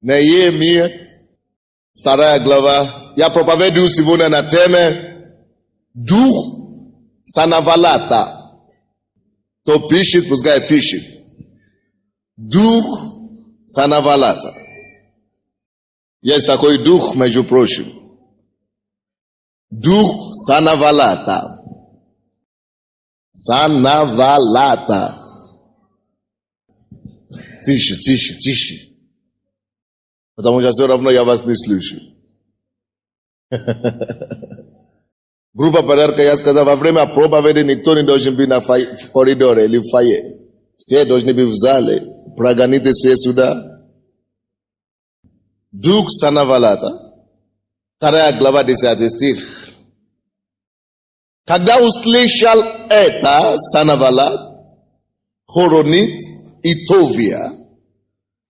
Неемия, 2 глава. Я проповедую сегодня на теме «Дух Санавалата». Кто пишет, пускай пишет. Дух Санавалата. Есть такой дух, между прочим. Дух Санавалата. Санавалата. Тише, тише, тише. Потому что все равно я вас не слышу. Группа порядка, я сказал, во время проповеди никто не должен быть в коридоре или в фойе. Все должны быть в зале. Прогоните все сюда. Дух Санавалата. 2 глава 10 стих. Когда услышал это Санавалат, Хоронит и Товия,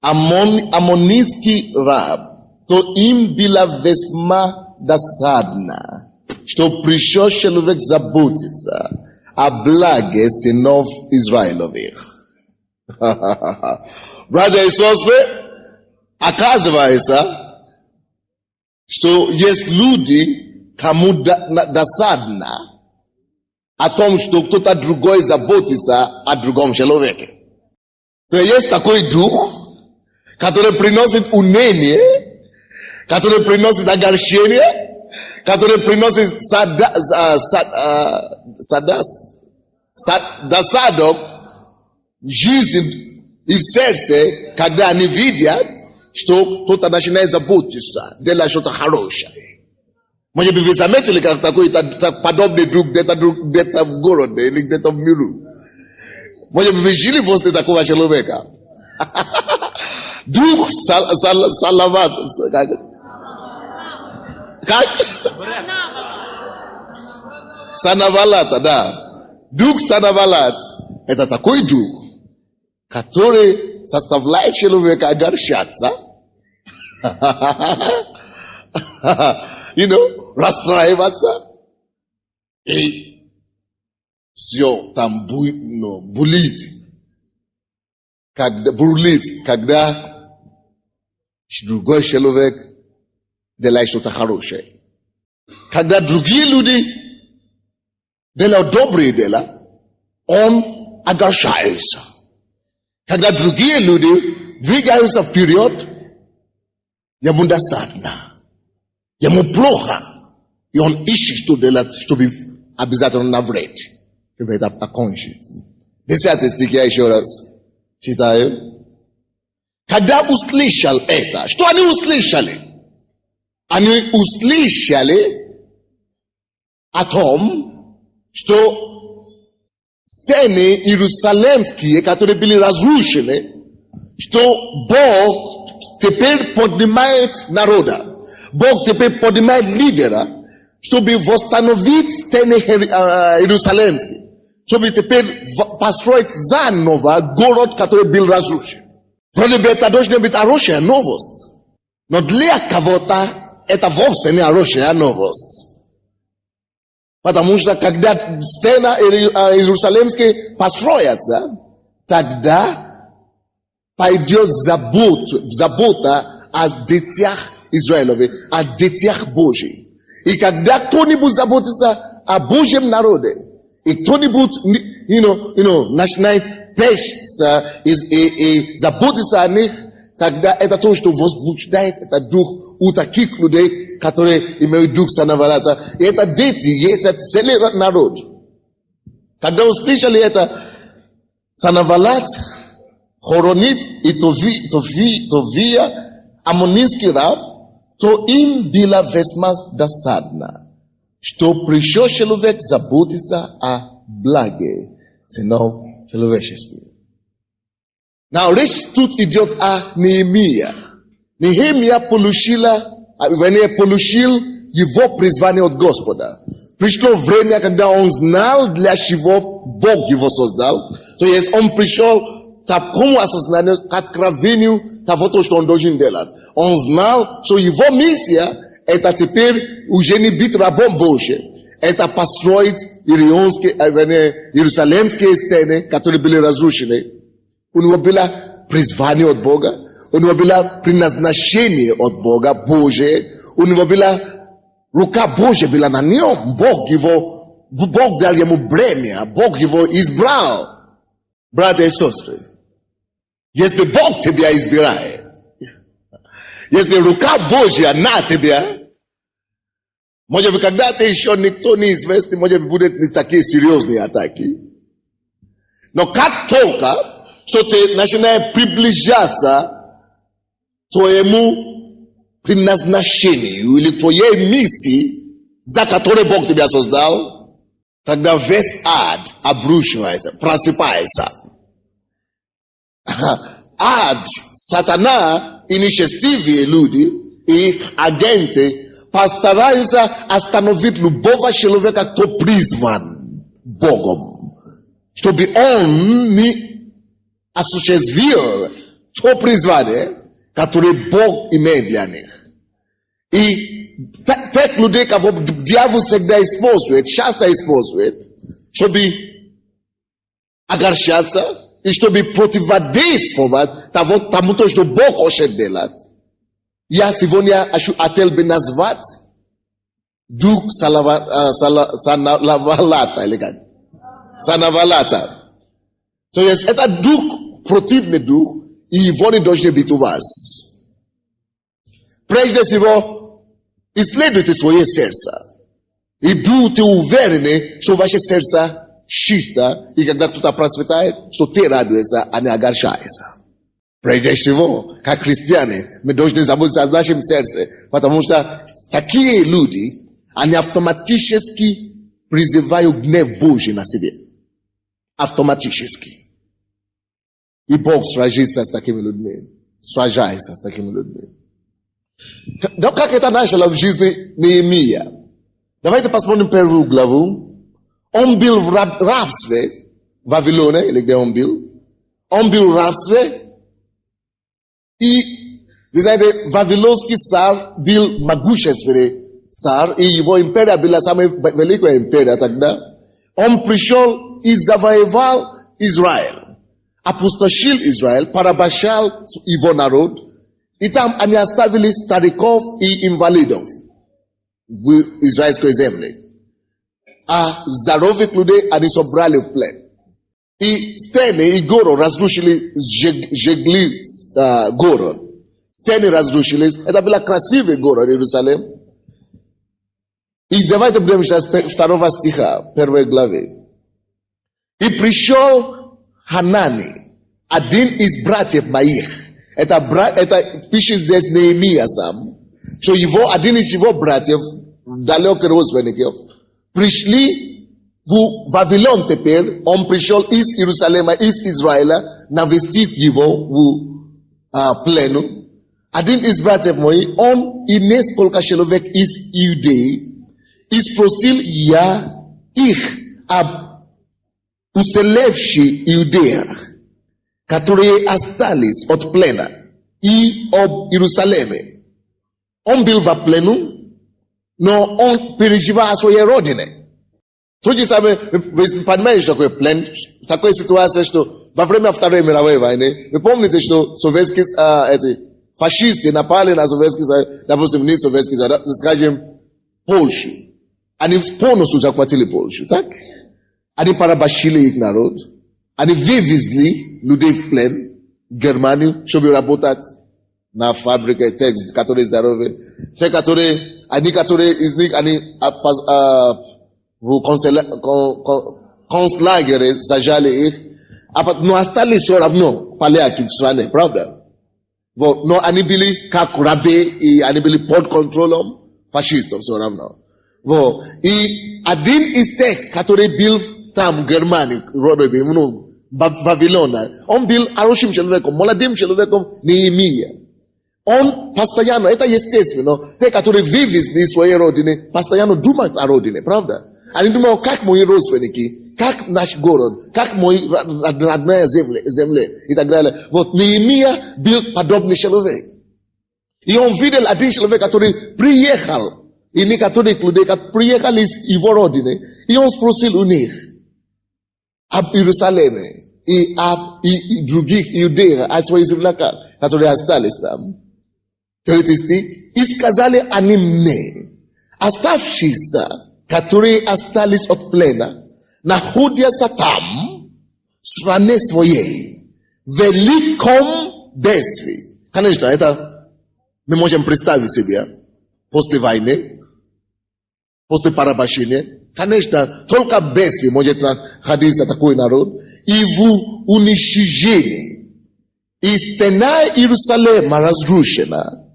аммонитский раб, то им была весьма досадна, что пришел человек заботиться о благе сынов Израилевых. Братья и сестры, оказывается, что есть люди, кому досадно о том, что кто-то другой заботится о другом человеке. То есть такой дух, который приносит уныние, который приносит огорчение, который приносит досаду в жизнь и в сердце, когда они видят, что кто-то начинает заботиться, делать что-то хорошее. Может быть, вы заметили, как такой подобный друг где-то в городе или где-то в миру. Может быть, вы жили возле такого человека. Дух Салават. Как? Санавалата, да. Дух Санавалат. Это такой дух, который заставляет человека огорчаться. Расстраиваться. И все там бурлит. Когда другой человек делает что-то хорошее. Когда другие люди делают добрые дела, он огорчается. Когда другие люди двигаются вперед, ему досадно, ему плохо, и он ищет что делать, чтобы обязательно навред, чтобы это окончить. 10 стих я еще раз читаю. Когда услышал это, что они услышали? Они услышали о том, что стены иерусалимские, которые были разрушены, что Бог теперь поднимает народа. Бог теперь поднимает лидера, чтобы восстановить стены иерусалимские, чтобы теперь построить заново город, который был разрушен. Вроде бы это должна быть хорошая новость. Но для кого-то это вовсе не хорошая новость. Потому что когда стены иерусалимские построятся, тогда пойдет забота о детях Израилевых, о детях Божьих. И когда кто-нибудь заботится о Божьем народе, и кто-нибудь, начинает печься и заботиться о них, тогда это то, что возбуждает этот дух у таких людей, которые имеют дух Санавалата. И это дети, и это целый народ. Когда услышали это, Санавалат, Хоронит и Товия, аммонитский раб, то им было весьма досадно, что пришел человек заботиться о благе сынов человеческих. Now, речь тут идет о Неемии. Неемия получил его призвание от Господа. Пришло время, когда он знал, для чего Бог его создал. То есть он пришел к такому осознанию, к откровению того, что он должен делать. Он знал, что его миссия – это теперь уже не быть рабом Божьим. Это построить иерусалимские стены, которые были разрушены. У него было призвание от Бога. у него было предназначение от Бога, Божие, у него была рука Божья была на нем, Бог дал ему бремя, Бог его избрал. Братья и сестры, если Бог тебя избирает, если рука Божья на тебя, может быть, когда-то еще никто не известный, может быть, будут не такие серьезные атаки. Но как только, что ты начинаешь приближаться к твоему предназначению или к твоей миссии, за которой Бог тебя создал, тогда весь ад обрушивается, просыпается. Ад, сатана и нечестивые люди, и их агенты постараются остановить любого человека, кто призван Богом, чтобы он не осуществил то призвание, которое Бог имеет для них. И тех людей, кого дьявол всегда использует, часто использует, чтобы огорчаться и чтобы противодействовать тому, что Бог хочет делать. Я сегодня хотел бы назвать дух Санавалата, или как? Санавалата. То есть это дух, противный дух, и его не должен быть у вас. Прежде всего, исследуйте свое сердце. И будьте уверены, что ваше сердце чисто, и когда кто-то просветает, что ты радуешься, а не огорчаешься. Прежде всего, как христиане, мы должны заботиться о нашем сердце, потому что такие люди, они автоматически призывают гнев Божий на себе. Автоматически. И Бог сражается с такими людьми. Сражается с такими людьми. Но как это начало в жизни Неемия? Давайте посмотрим первую главу. Он был в рабстве в Вавилоне, или где он был? Он был в рабстве. И, вы знаете, Вавилонский царь был могущественный царь, и его империя была самая великая империя тогда. Он пришел и завоевал Израиль, опустошил Израиль, порабощал его народ, и там они оставили стариков и инвалидов в израильской земле. А здоровых людей они собрали в плен. И стены и город разрушили, сжигли город. Стены разрушились. Это был красивый город Иерусалим. И давайте будем читать 2 стиха, 1 главы. И пришел Ханани, один из братьев моих. Это пишет здесь Неемия сам. Что один из его братьев, далеких родственников, пришли в Вавилон теперь. Он пришел из Иерусалима, из Израиля, навестить его в плену. Один из братьев моих, он и несколько человек из Иудеи, и спросил я их об уцелевших иудеях, которые остались от плена, и об Иерусалиме. Он был в плену, но он переживал о своей родине. То же самое, вы понимаете, что такое плен? Такая ситуация, что во время Второй мировой войны, вы помните, что советские фашисты напали на Советский Союз, допустим, не Советский Союз, скажем, Польшу. Они полностью захватили Польшу, так? Они порабощили их народ. Они вывезли людей в плен в Германию, чтобы работать на фабрике, те, которые здоровые. Те, которые из них, они в концлагере сажали их. Но остались все равно поляки в стране, правда? Но они были как рабы, и они были под контролем фашистов все равно. И один из тех, который был там в Германии, Вавилона, он был хорошим человеком, молодым человеком Неемия. Он постоянно, это естественно, те, которые вывезли из своей родины, постоянно думают о родине, правда? Они думают, как мои родственники, как наш город, как мои родная земля и так далее. Неемия был подобный человек. И он видел один человек, который приехал, и некоторых людей, которые приехали из его родины, и он спросил у них об Иерусалиме и других иудеях, о своих земляках. которые остались там. 3 стих. И сказали они мне, оставшиеся, которые остались от плена, находятся там, в стране своей, в великом бедствии. Конечно, это мы можем представить себе после войны, после порабощения. Конечно, только бедствие может находиться такой народ. И в уничтожении. И стена Иерусалима разрушена,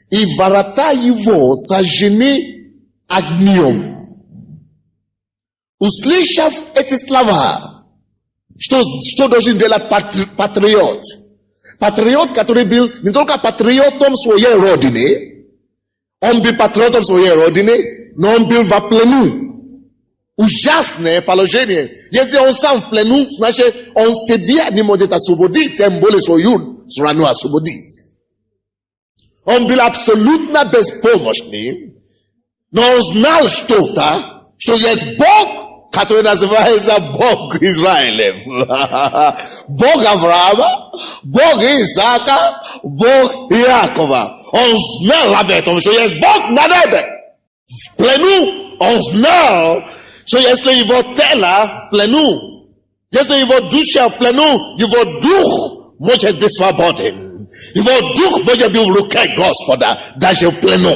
и ворота его сожжены огнем. Услышав эти слова, что должен делать патриот? Патриот, который был не только патриотом своей родины, он был патриотом своей родины, но он был в плену. Ужасное положение. Если он сам в плену, значит, он себя не может освободить, тем более свою страну освободить. Он был абсолютно беспомощный, но он знал что-то, что есть Бог, который называется Бог Израилев. Бог Авраама, Бог Исаака, Бог Иакова. Он знал об этом, что есть Бог на небе. В плену он знал, что если его тело в плену, если его душа в плену, его дух может быть свободен. Его дух может быть в руке Господа, даже в плену.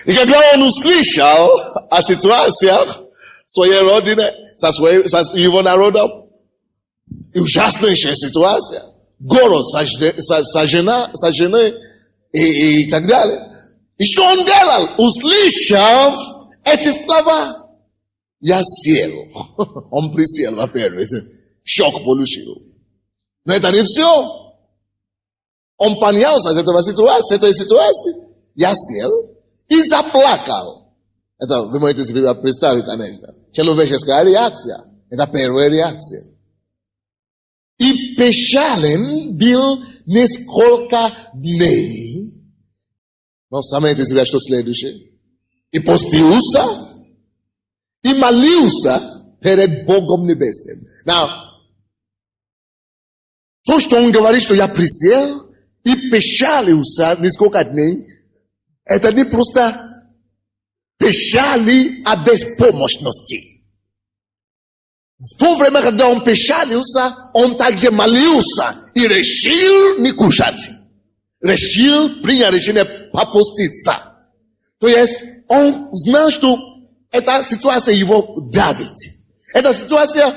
И когда он услышал о ситуациях своей родины, со его народом, и ужасная ситуация, город сожжены и так далее. И что он делал? Услышав эти слова, я сел. Он присел, во-первых, шок получил. Но это не все. Он поднялся с этой ситуации. Я сел и заплакал. Это вы можете себе представить, конечно. Человеческая реакция. Это первая реакция. И печален был несколько дней. Но заметьте себе, что следующее. И постился, и молился перед Богом Небесным. Now, то, что он говорит, что я присел и печалился несколько дней, это не просто печали о беспомощности. В то время, когда он печалился, он также молился и решил не кушать. Решил принять решение попуститься. То есть, он знал, что эта ситуация его давит. Эта ситуация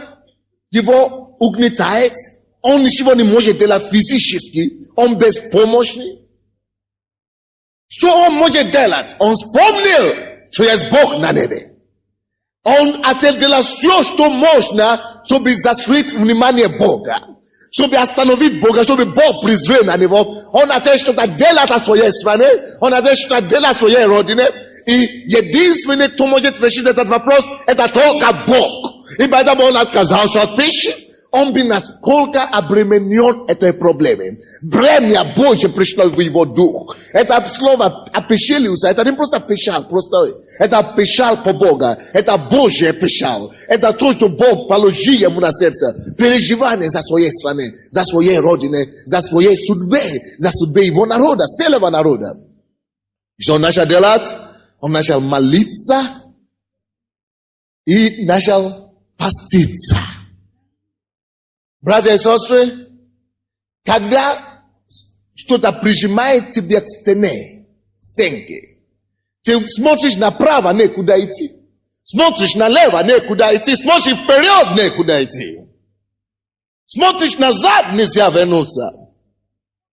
его угнетает. Он ничего не может делать физически. Он беспомощный. Что он может делать? Он вспомнил, что есть Бог на небе. Он отделал все, что можно, чтобы заслужить внимание Бога. Чтобы остановить Бога, чтобы Бог презрел на него. Он отделал что-то делать о своей стране. Он отделал что-то делать о своей родине. И единственный, кто может решить этот вопрос, это только Бог. И поэтому он отказался от пищи. Он был насколько обременен этой проблемой. Бремя Божье пришло в его дух. Это слово опечалился. Это не просто печаль, просто это печаль по Богу. Это Божья печаль. Это то, что Бог положил ему на сердце. Переживание за своей страны, за своей родине, за своей судьбы, за судьбы его народа, целого народа. Что он начал делать? Он начал молиться и начал поститься. Братья и сестры, когда что-то прижимает тебя к стенке, ты смотришь направо, некуда идти. Смотришь налево, некуда идти. Смотришь вперед, некуда идти. Смотришь назад, нельзя вернуться.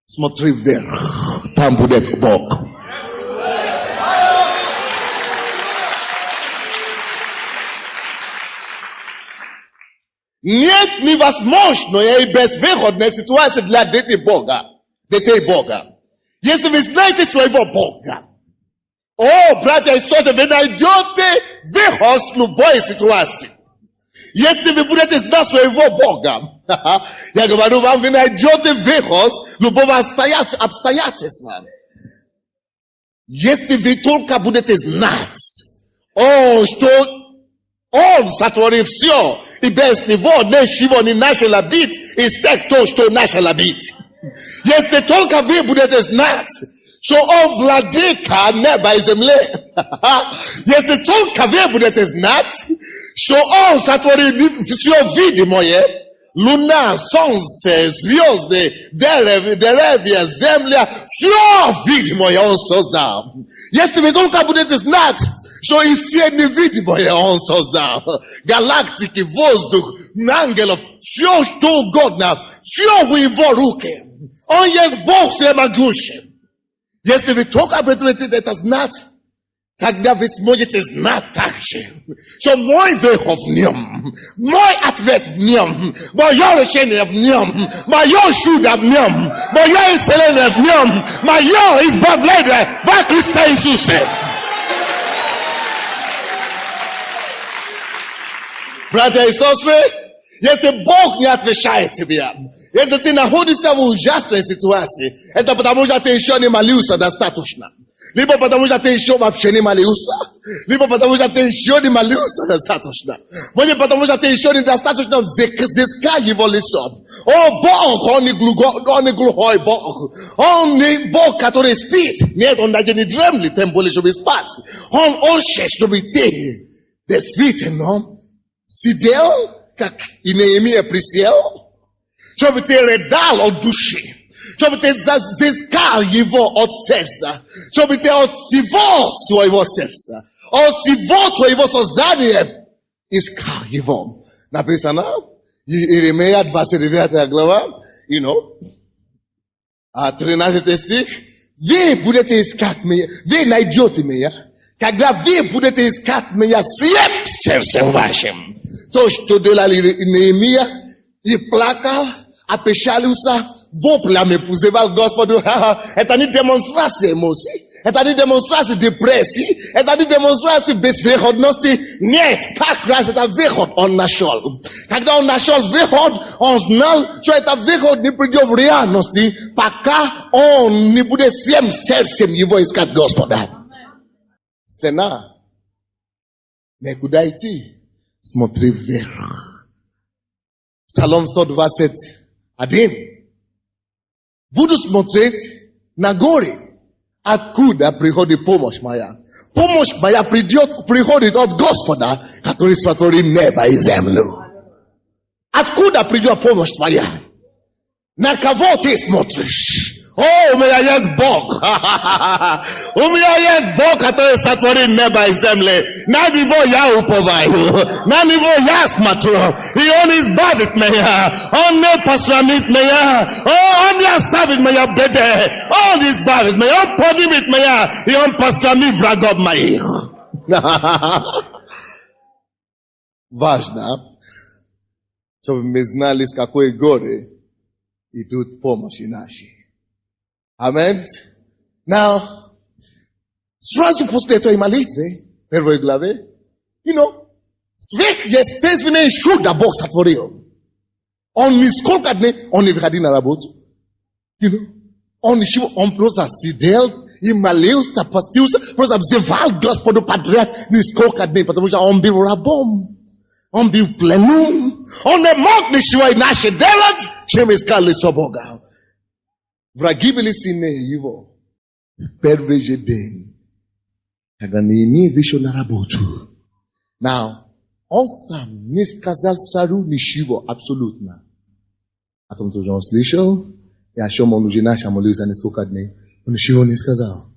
Смотри вверх, там будет Бог. Нет невозможной и безвыходной ситуации для детей Бога. Если вы знаете своего Бога, братья и сестры, вы найдете выход с любой ситуации. Если вы будете знать своего Бога, я говорю вам, вы найдете выход с любого обстоятельства. Если вы только будете знать, что Он сотворил все, И без него ничего не начало бить, и всех то, что начало бить. Если только вы будете знать, что он владыка неба и земли. Если только вы будете знать, что он сотворил все видимое, луна, солнце, звезды, деревья, земля, все видимое он создал. Если вы только будете знать, что и все невидимое он создал, галактики, воздух, ангелов, все что угодно, все в его руке. Он есть Бог всемогущий. Если вы только будете это знать, тогда вы сможете знать также, что мой выход в нем, мой ответ в нем, мое решение в нем, мое чудо в нем, мое исцеление в нем, мое избавление во Христе Иисусе. Братья и сестры, если Бог не отвечает тебе, если ты находишься в ужасной ситуации, это потому что ты еще не молился достаточно. Либо потому что ты еще вообще не молился, либо потому что ты еще не молился достаточно. Может, потому что ты еще недостаточно взыскал его лицом. О, Бог, он не глухой Бог. Он не Бог, который спит. Нет, он даже не дремлет, тем более, чтобы спать. Он ощущает, чтобы ты действительно сидел, как и Неемия присел, чтобы ты рыдал от души, чтобы ты взыскал его от сердца, чтобы ты от всего своего сердца, от всего твоего создания искал его. Написано, Иеремия 29 глава, 13 стих, вы будете искать меня, вы найдете меня, когда вы будете искать меня всем сердцем вашим. То, что делал Неемия, и плакал, опечалился, воплями взывал Господу. Это не демонстрация эмоций, это не демонстрация депрессии, это не демонстрация безвыходности. Нет, как раз это выход он нашел. Когда он нашел выход, он знал, что это выход не придет в реальности, пока он не будет всем сердцем его искать Господа. Стена, некуда идти. Смотри вверх. Псалом 121. Буду смотреть на горе. Откуда приходит помощь моя? Помощь моя приходит от Господа, который сотворил небо и землю. Откуда придет помощь твоя? На кого ты смотришь? О, у меня есть Бог. У меня есть Бог, который сотворил небо и землю. На него я уповаю. На него я смотрю. И он избавит меня. Он не посрамит меня. Он не оставит меня в беде. Он избавит меня. Он поднимет меня. И он посрамит врагов моих. Важно, чтобы мы знали, с какой горы идут помощи наши. Amen. Now, сразу после этой молитвы, первой главе, сверхъестественное чудо Бог сотворил. Он нисколько дней, он не выходил на работу. Он просто сидел и молился, постился, просто взывал Господу подряд нисколько дней, потому что он был рабом. Он был в плену. Он не мог ничего иначе делать, чем искал лицо Бога. Враги были сильнее его. Первый же день, когда Неемия вышел на работу. Now, он сам не сказал царю ничего абсолютно. О том, что он слышал, и о чем он уже начал молиться несколько дней, он ничего не сказал.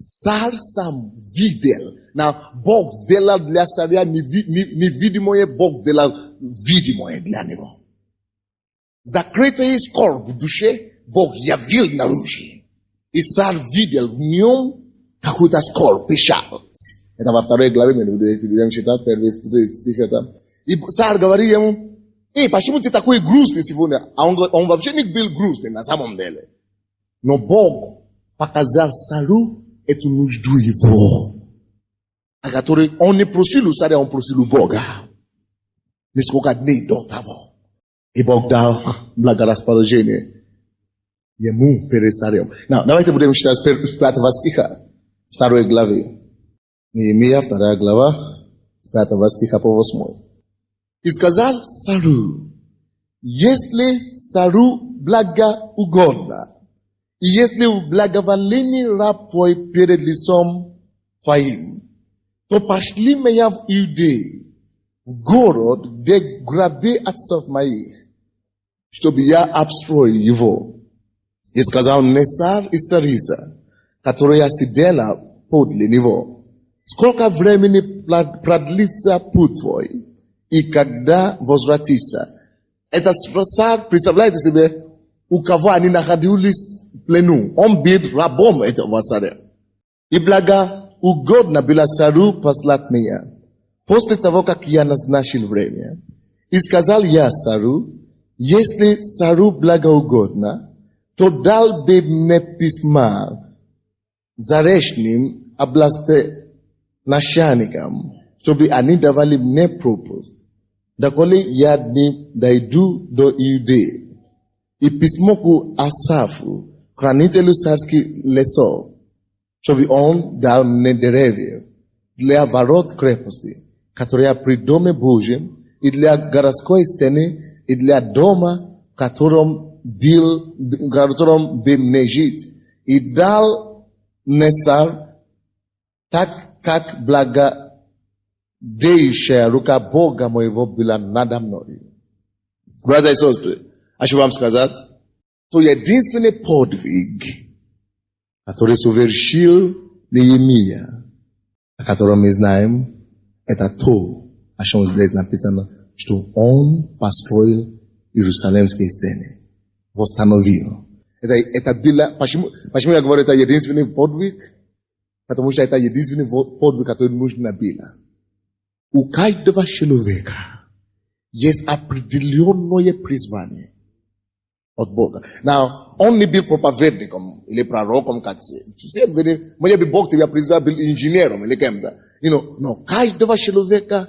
Царь сам видел. Now, Бог сделал для царя невидимое, Бог сделал видимое для него. Закрытый скорбь в душе Бог явил наружу. И царь видел в нем какую-то скорбь, печаль. Это во второй главе, мы будем читать первый стих. И царь говорит ему, почему ты такой грустный сегодня? А он вообще не был грустный на самом деле. Но Бог показал царю эту нужду его, о которой он не просил у царя, он просил у Бога. Несколько дней до того. И Бог дал благорасположение ему перед царем. Давайте будем читать с 5 стиха 2 главы. Неемия, 2 глава, с 5 стиха по 8. И сказал царю: если царю благоугодно, и если в благоволении раб твой перед лицом твоим, то пошли меня в Иудею, в город, где гробы отцов моих, чтобы я обстроил его. И сказал мне царь и царица, которая сидела подле него: сколько времени продлится путь твой, и когда возвратишься? Это царь, представляете себе, у кого они находились в плену. Он был рабом этого царя. И благоугодно было царю послать меня, после того, как я назначил время. И сказал я царю: если царю благоугодно, то дал бы мне письма заречным областеначальникам, чтобы они давали мне пропуск, доколе я не дойду до Иудеи. И письмо к Асафу, хранителю царских лесов, чтобы он дал мне деревья для ворот крепости, которая при Доме Божьем, и для городской стены, и для дома, в котором был мне жить. И дал мне царь, так как благодеющая рука Бога моего была надо мной. Братья и сестры, хочу вам сказать, то единственный подвиг, который совершил Неемия, о котором мы знаем, это то, о чем здесь написано, что он построил Иерусалимские стены, восстановил. Это было, почему я говорю, это единственный подвиг? Потому что это единственный подвиг, который нужно было. У каждого человека есть определенное призвание от Бога. Now, он не был проповедником или пророком, как все. Может быть, Бог тебя призвал был инженером или кем-то. Но каждого человека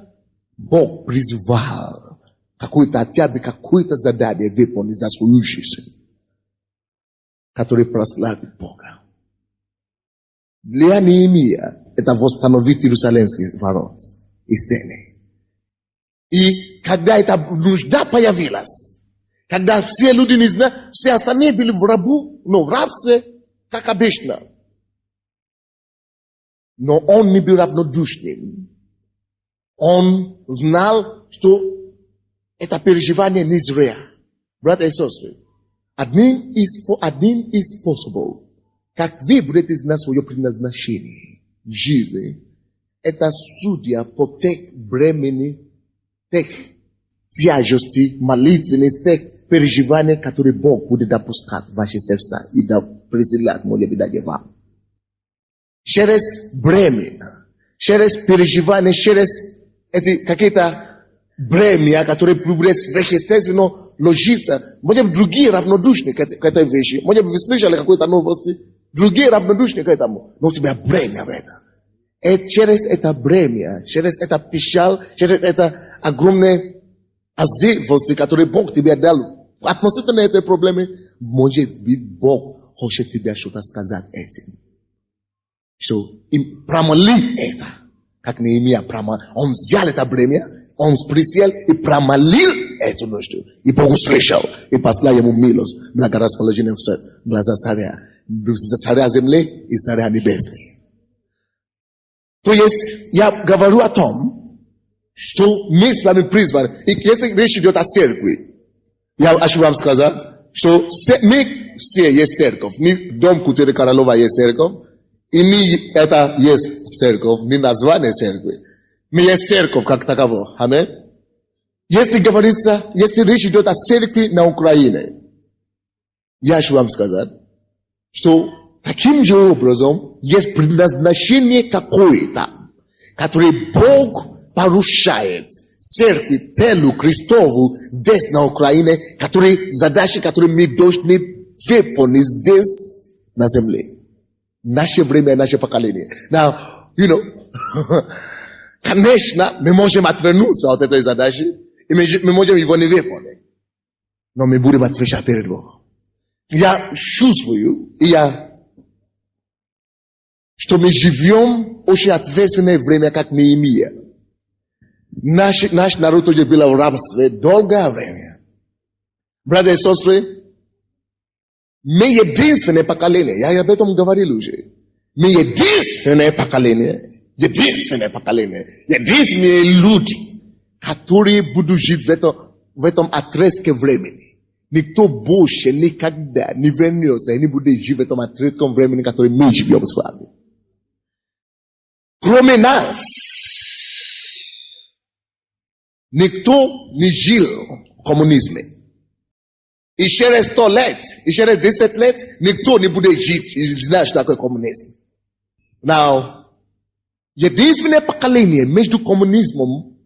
Бог призвал какое-то задание выполнить за свою жизнь, который прославит Бога. Для Неемия это восстановить Иерусалимские ворот и стены. И когда эта нужда появилась, когда все люди не знали, все остальные были в рабстве, как обычно. Но он не был равнодушным. Он знал, что это переживание не зря. Братья и сестры, один из способов, как вы будете знать свое предназначение в жизни, это судья по тех бремени, тех тяжести, молитвенности, тех переживаний, которые Бог будет допускать в ваши сердца и присылать, может быть, даже вам. Через бремя, через переживания, через эти какие-то бремя, которые будут сверхъестественно ложиться. Может быть, другие равнодушны к этой вещи. Может быть, вы слышали какой-то новости. Другие равнодушны к этому. Но у тебя бремя в этом. И через это бремя, через это печаль, через это огромное азивость, которое Бог тебе дал, относительно этой проблемы, может быть, Бог хочет тебе что-то сказать этим. Что им промоли это. Как Неемия он взял это бремя, он присел и промолил эту нужду. И Бог услышал, и послал ему милость, благорасположение в глаза царя земли и царя небесный. То есть, я говорю о том, что мы с вами призваны, и если речь идет о церкви, я хочу вам сказать, что мы все есть церковь, не дом Кутыры Королева есть церковь, и не это есть церковь, не название церкви. Мы есть церковь как таково. Аминь. Если говорится, если речь идет о церкви на Украине, я хочу вам сказать, что таким же образом есть предназначение какое-то, которое Бог поручает церкви, телу Христову здесь на Украине, задачи, которые мы должны выполнить здесь на земле. Наше время, наше поколение. Now, конечно, мы можем отвернуться от этой задачи, и мы можем его не выполнить. Но мы будем отвечать перед Богом. Я чувствую, что мы живем очень ответственное время, как Неемия. Nash Naruto je bila urabsve dolga vremena. Brother и сестры, мы единственное поколение, я об этом говорил уже. Мы единственное поколение, единственные люди, которые будут жить в этом отрезке времени. Никто больше никогда не вернется и не будет жить в этом отрезке времени, который мы живем с вами. Кроме нас, никто не жил в коммунизме. И через 100 лет, и через 10 лет, никто не будет жить и знать, что такое коммунизм. Now, единственное поколение между коммунизмом,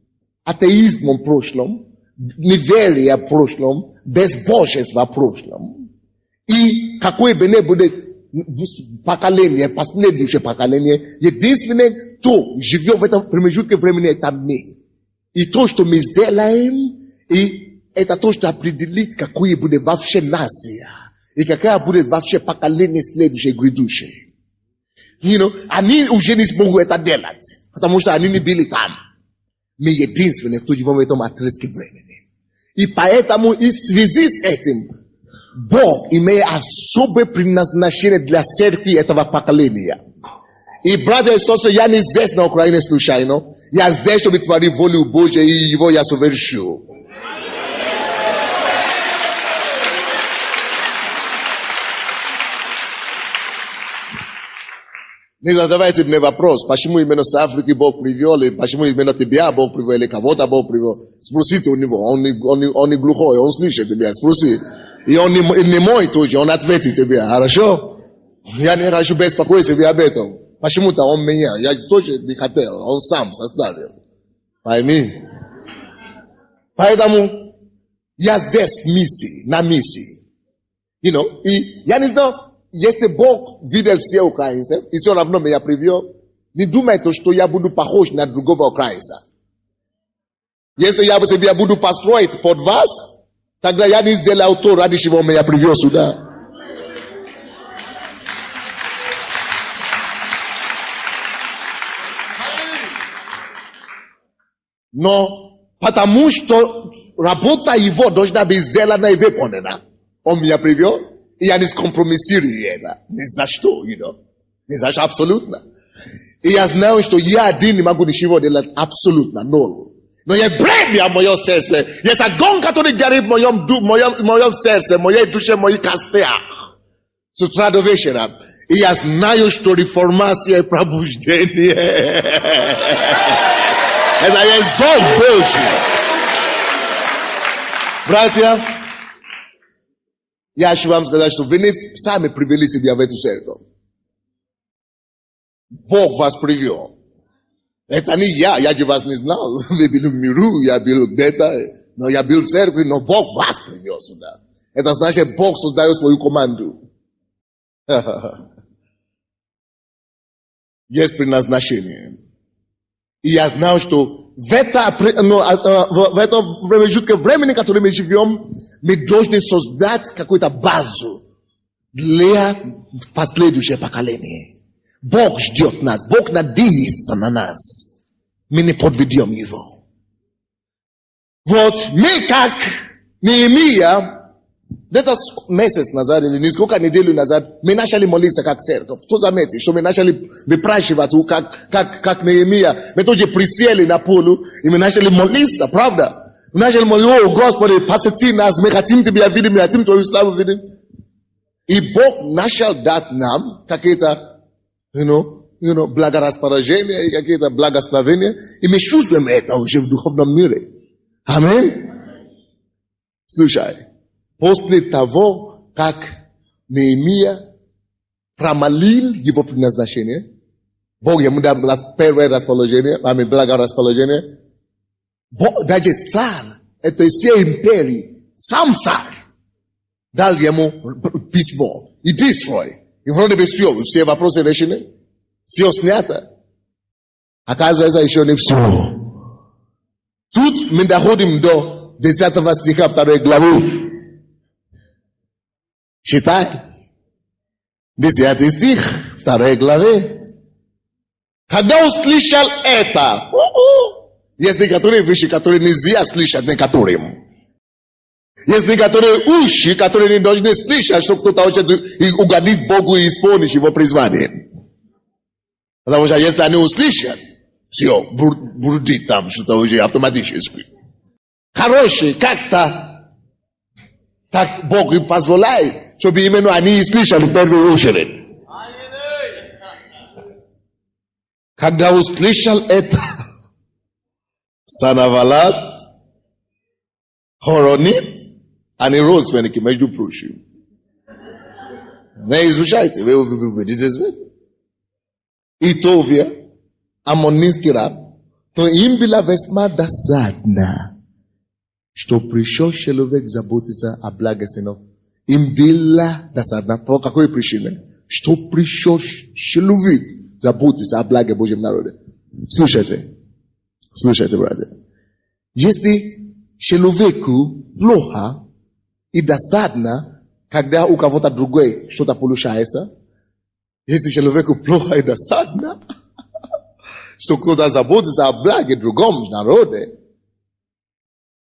атеизмом в прошлом, неверия в прошлом, безбожества в прошлом, и какое бы ни было поколение, последующее поколение, единственное, кто живет в этом промежутке времени, это мы. И то, что мы сделаем, и это то, что определит, какое будет вообще нация, и какая будет вообще поколение следующее, грядущее. Они уже не смогут это делать, потому что они не были там. Мы единственные, кто живет в этом отрезке времени. И поэтому, и в связи с этим, Бог имеет особое предназначение для церкви этого поколения. И, братья и сестры, я не здесь на Украине случайно. Я здесь, чтобы творить волю Божью, и его я совершу. Не задавайте мне вопрос, почему именно с Африки Бог привел, и почему именно тебя Бог привел, или кого-то Бог привел. Спросите у него, он не глухой, он слышит тебя, спроси. И он не мой тоже, он ответит тебе, хорошо? Я не хочу беспокоить себя об этом. Почему-то он меня, я тоже не хотел, он сам составил. Пойми. Поэтому я здесь на миссии. И я не знаю, если Бог видел все украинцев, и все равно меня привел, не думайте, что я буду похож на другого украинца. Если я буду построить под вас, тогда я не сделал то, ради чего меня привел сюда. Но потому что работа его должна быть сделана и выполнена. Он меня привел, и я не скомпромиссирую это. Ни за что, Ни за что, абсолютно. И я знаю, что я один не могу ничего делать абсолютно, ноль. Но я бремя в моем сердце. Есть огонь, который горит в моем сердце, в моей душе, в моих костях. С утра до вечера. И я знаю, что реформация и пробуждение. Это есть зов Божий. Братья, я хочу вам сказать, что вы не сами привели себя в эту церковь. Бог вас привел. Это не я же вас не знал. Вы были в миру, я был где-то, но я был в церкви, но Бог вас привел сюда. Это значит, Бог создает свою команду. Есть предназначение. И я знал, что в этом промежутке времени, в котором мы живем, мы должны создать какую-то базу для последующего поколения. Бог ждет нас, Бог надеется на нас. Мы не подведем его. Вот мы как Неемия, где-то месяц назад или несколько недель назад, мы начали молиться как церковь. Кто заметил, что мы начали выпрашивать, как Неемия. Мы тоже присели на полу, и мы начали молиться, правда? Мы начали молиться, о Господи, посети нас, мы хотим Тебя видеть, мы хотим Твою славу видеть. И Бог начал дать нам какие-то, благорасположения и какие-то благословения. И мы чувствуем это уже в духовном мире. Аминь. Слушай. После того, как Неемия промолил его предназначение, Бог ему дал первое расположение, благорасположение. Бог, даже царь этой всей империи, сам царь, дал ему письмо. И destroy. И вроде бы все вопросы решены. Все снято. Оказывается, еще не все. Тут мы доходим до 10 стиха 2 главы. Читай. 10 стих 2 главы. Когда услышал это, Jest niektóre wysi, które nie zja słyszeć niektórym. Jest niektóre uszy, które nie должны слышать, что кто-то хочет угодить Богу и исполнить его призвание. Потому что если они услышат, все, бурдит там что-то уже автоматически. Хорошие как-то, так Бог им позволяет, чтобы именно они слышали в первую очередь. Когда услышал это, Санавалат, Хоронит, они родственники, между прочим. Не изучайте, вы увидите свет. Итовия, Аммонинский раб, то им была весьма досадна, что пришел человек заботиться о благе сынов. Им была досадна. По какой причине? Что пришел человек заботиться о благе Божьем народе. Слушайте, братья. Если человеку плохо и досадно, когда у кого-то другой что-то получается, если человеку плохо и досадно, что кто-то заботится о благе другом народе,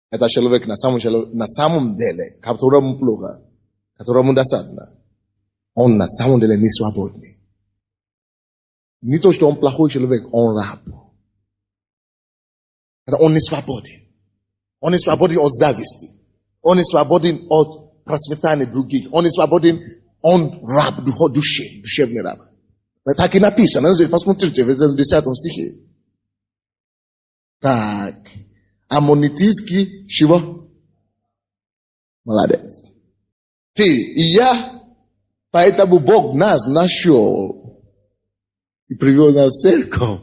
это человек на самом деле, которому плохо, которому досадно, он на самом деле не свободный. Не то, что он плохой человек, он раб. Это он не свободен. Он не свободен от зависти. Он не свободен от процветания других. Он не свободен, он раб душевный раб. Так и написано. Посмотрите в 10 стихе. Так. Аммонитийский чего? Молодец. Ты и я, поэтому Бог нас нашел и привел нас в церковь,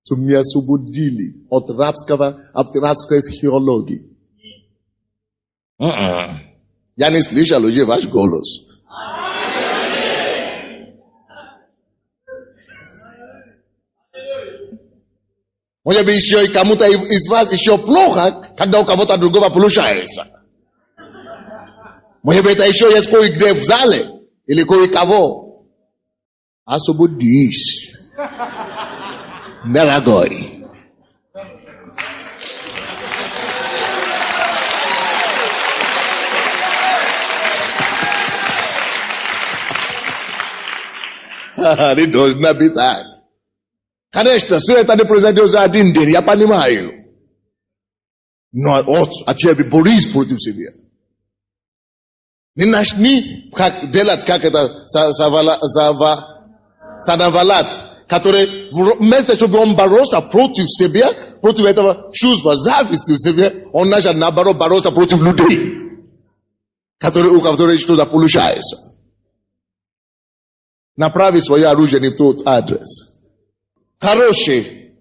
чтобы мы освободили от рабской теологии. Я не слышал уже ваш голос. Может быть, еще и кому-то из вас еще плохо, когда у кого-то другого получается. Может быть, это еще есть кое-где в зале, или кое-кого. Освободись, дорогой. Не должно быть так. Конечно, все это не произойдет за один день, я понимаю. Но вот, а тебе борись против себя. Не начни делать, как это Санавалат, который вместо, чтобы он боролся против себя, против этого чувства зависти в себе, он начал наоборот бороться против людей, у которых что-то получается. Направи свое оружие не в тот адрес. Хороший.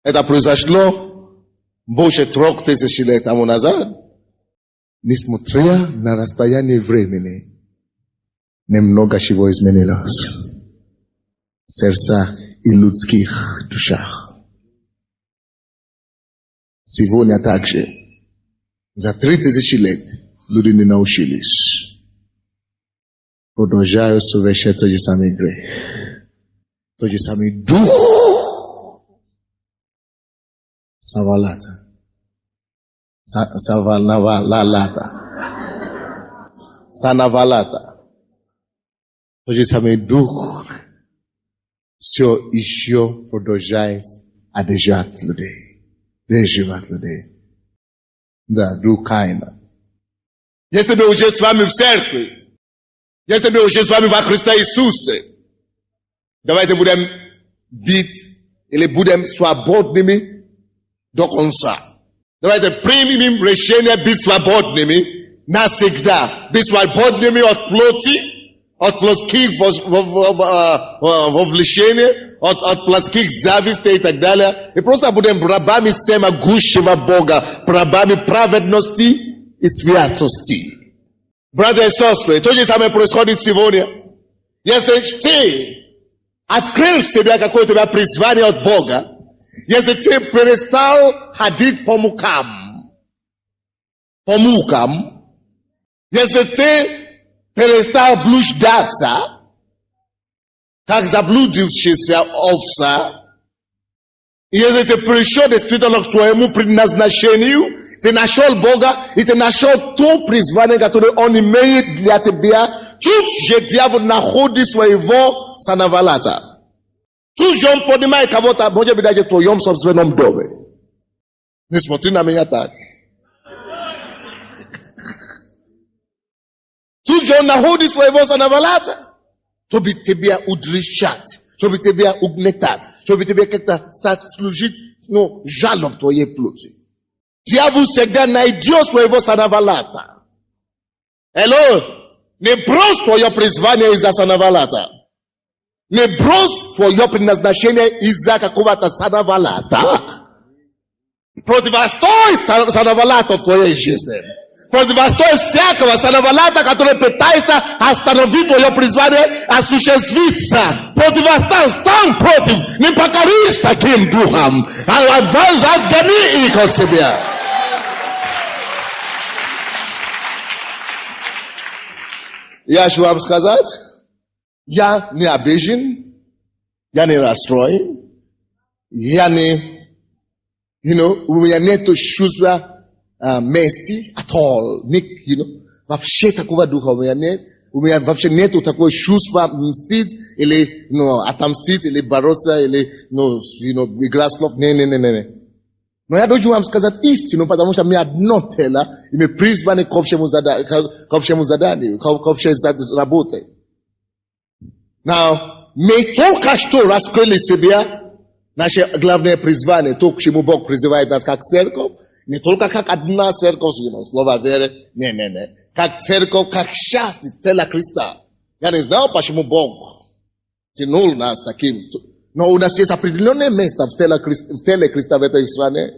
Это произошло больше 3000 лет тому назад. Несмотря на расстояние времени, немного чего изменилось в сердцах и людских душах. Сегодня также, за 3000 лет, люди не научились. Продолжают совершать тот же самый грех. Тот же самый дух. Савалата. Санавалата. Тот же самый дух все еще продолжает одержать людей. Одерживать людей. Да, дух Каина. Если мы уже с вами в церкви, если мы уже с вами во Христа Иисусе, давайте будем быть или будем свободными до конца. Давайте примем решение быть свободными навсегда. Быть свободными от плоти, от плотских вовлечений, от плотских завистей и так далее. И просто будем рабами всемогущего Бога, рабами праведности и святости. Братья и сестры, то же самое происходит сегодня. Если ты открыл в себе какое-то призвание от Бога, если ты перестал ходить по мукам, если ты перестал блуждаться, как заблудившаяся овца, Если ты пришел действительно к твоему предназначению, ты нашел Бога, и ты нашел то призвание, которое Он имеет для тебя, тут же дьявол находит своего сановалата. Тут же он поднимает кого-то, может быть, даже в твоем собственном доме. Не смотри на меня так. Тут же он находит своего сановалата, чтобы тебя удручать, чтобы тебя угнетать, чтобы тебе как-то стать служить, жалом твоей плоти. Дьявол всегда найдет своего сановалата. Hello? Не брось твое призвание из-за сановалата. Не брось твое предназначение из-за какого-то сановалата. Противостой сановалата в твоей жизни. Противостой всякого сановалата, который пытается остановить твое призвание, осуществиться. Противостой, стань против. Не покорись таким духом. Отгони их от себя. Я хочу вам сказать, я не обижен, я не расстроен, я не, у меня нету чувства мести at all, вообще такого духа у меня нет, у меня вообще нету такого чувства мстить или, отомстить или бороться или, играть слов, не. Но я должен вам сказать истину, потому что мне одно тело, и мы призваны к общему заданию, к общей работе. Мы только что раскрыли себя, наше главное призвание, то, к чему Бог призывает нас как церковь, не только как одна церковь, слово веры, не. Как церковь, как часть тела Христа. Я не знал, почему Бог тянул нас таким. Но у нас есть определенное место в теле Христа в этой стране.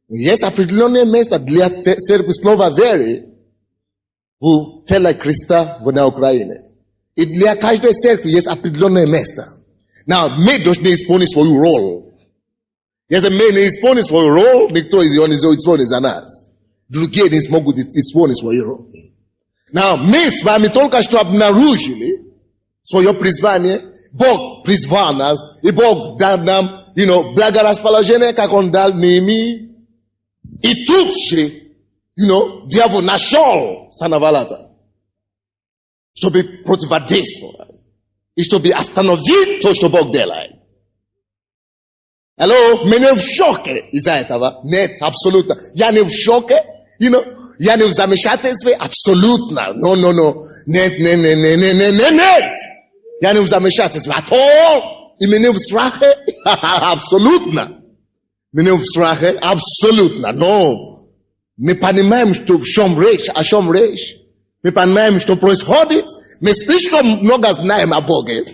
Есть определенное место для церкви слова веры в теле Христа на Украине. И для каждой церкви есть определенное место. Мы должны исполнить свою роль. Если мы не исполним свою роль, никто не исполнит за нас. Другие не смогут исполнить свою роль. Мы с вами только что обнаружили свое призвание. Бог призвал нас, и Бог дал нам, благорасположение, как Он дал Неемии. И тут же, дьявол нашел сановалата, чтобы противодействовать, и чтобы остановить то, что Бог делает. Алло, мы не в шоке из-за этого. Нет, абсолютно. Я не в шоке, я не в замешательстве, абсолютно. No. Нет. Я не в замешательстве. И мы не в страхе, абсолютно. Мы не в страхе, абсолютно. Но мы понимаем, что в чем речь, о чем речь. Мы понимаем, что происходит. Мы слишком много знаем о Боге.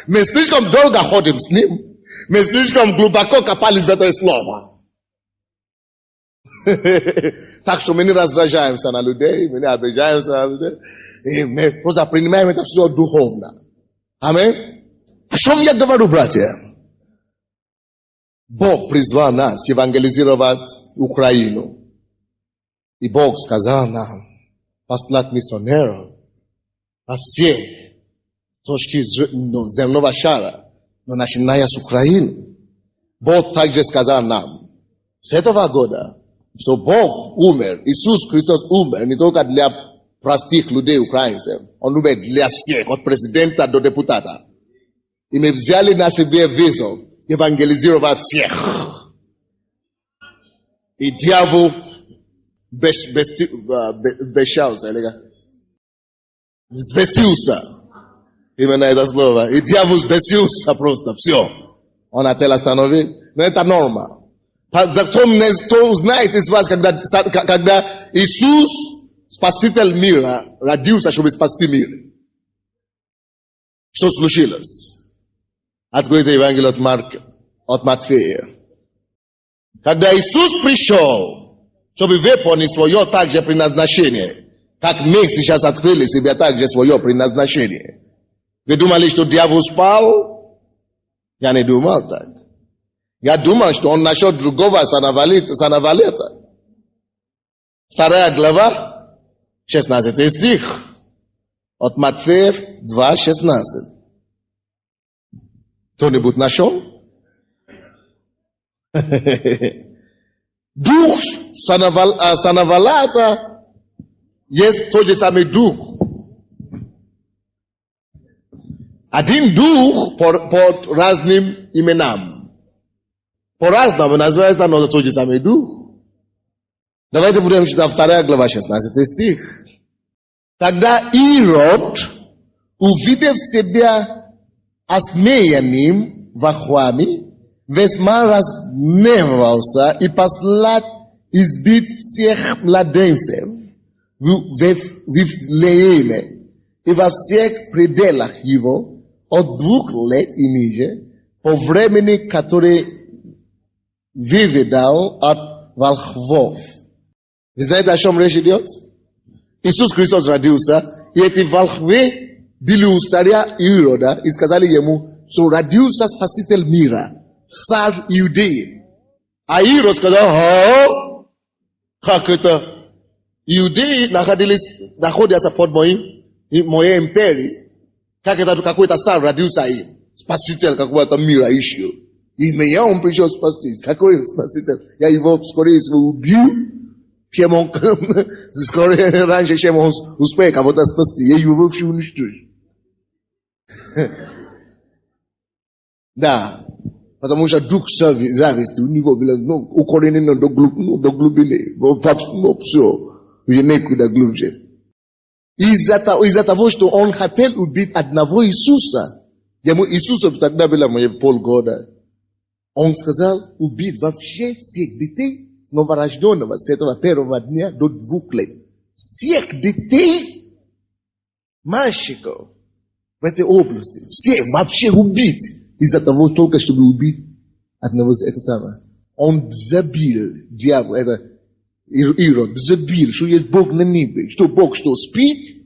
Мы слишком долго ходим с Ним. Мы слишком глубоко копались в это слово. Так что мы не раздражаемся на людей, мы не обижаемся на людей. И мы просто принимаем это все духовно. Аминь. О чем я говорю, братья? Бог призвал нас евангелизировать Украину. И Бог сказал нам послать миссионеров во все точки земного шара, но начиная с Украины. Бог также сказал нам с этого года, что Бог умер, Иисус Христос умер не только для простых людей украинцев, Он умер для всех, от президента до депутата. И мы взяли на себе вызов евангелизировать всех. И дьявол взбесился. Именно это слово. И дьявол взбесился просто. Все. Он хотел остановить. Но это норма. Кто знает из вас, когда Иисус, Спаситель мира, родился, чтобы спасти мир. Что случилось? Откройте Евангелие от Матфея. Когда Иисус пришел, чтобы выполнить свое также предназначение, как мы сейчас открыли себе также свое предназначение. Вы думали, что дьявол спал? Я не думал так. Я думал, что он нашел другого сановалета. 2 глава, 16 стих. От Матфея 2:16. Кто-нибудь нашел? Duh sanavalata jest to, że same duch. Один дух под разным именам. По-разному называется, но тот же самый дух. Давайте будем читать 2 глава, 16 стих. Тогда Ирод, увидев себя осмеянным вахвами, весьма разгневался и послал избить всех младенцев в Вифлееме и во всех пределах его, от 2 лет и ниже, по времени, которое выведал от волхвов. Вы знаете, о чем речь идет? Иисус Христос родился, и эти волхвы были у царя Ирода и сказали ему, что родился Спаситель мира, царь Иудеи. А Ирод сказал, как это? Иудеи находятся под моей империей. Как это какой-то царь родился им? Спаситель какого-то мира ищу. И меня он пришел спасти. Какой спаситель? Я его скорее всего убью, чем он скорее раньше, чем он успеет кого-то спасти. Я его вообще уничтожу. Да. Потому что дух зависти у него был укоренен до глубины. Все. Некуда глубже. Из-за того, что он хотел убить одного Иисуса, ему Иисусу тогда было полгода, он сказал убить вообще всех детей новорожденного с этого первого дня до 2 лет. Всех детей, мальчиков в этой области, всех вообще убить. Из-за того, только чтобы убить одного из этого самого. Он забил, дьявол, это Ирод, забил, что есть Бог на небе, что Бог что спит.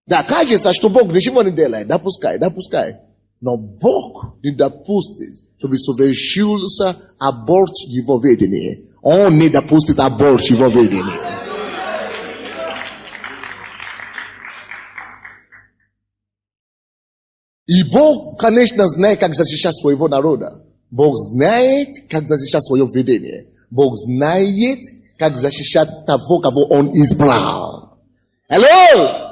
Да, кажется, что Бог ничего не делает, допускай. Но Бог не допустит, чтобы совершился аборт его ведения. Он не допустит аборт его ведения. И Бог, конечно, знает, как защищать своего народа. Бог знает, как защищать свое ведение. Бог знает, как защищать того, кого Он избрал. Алло!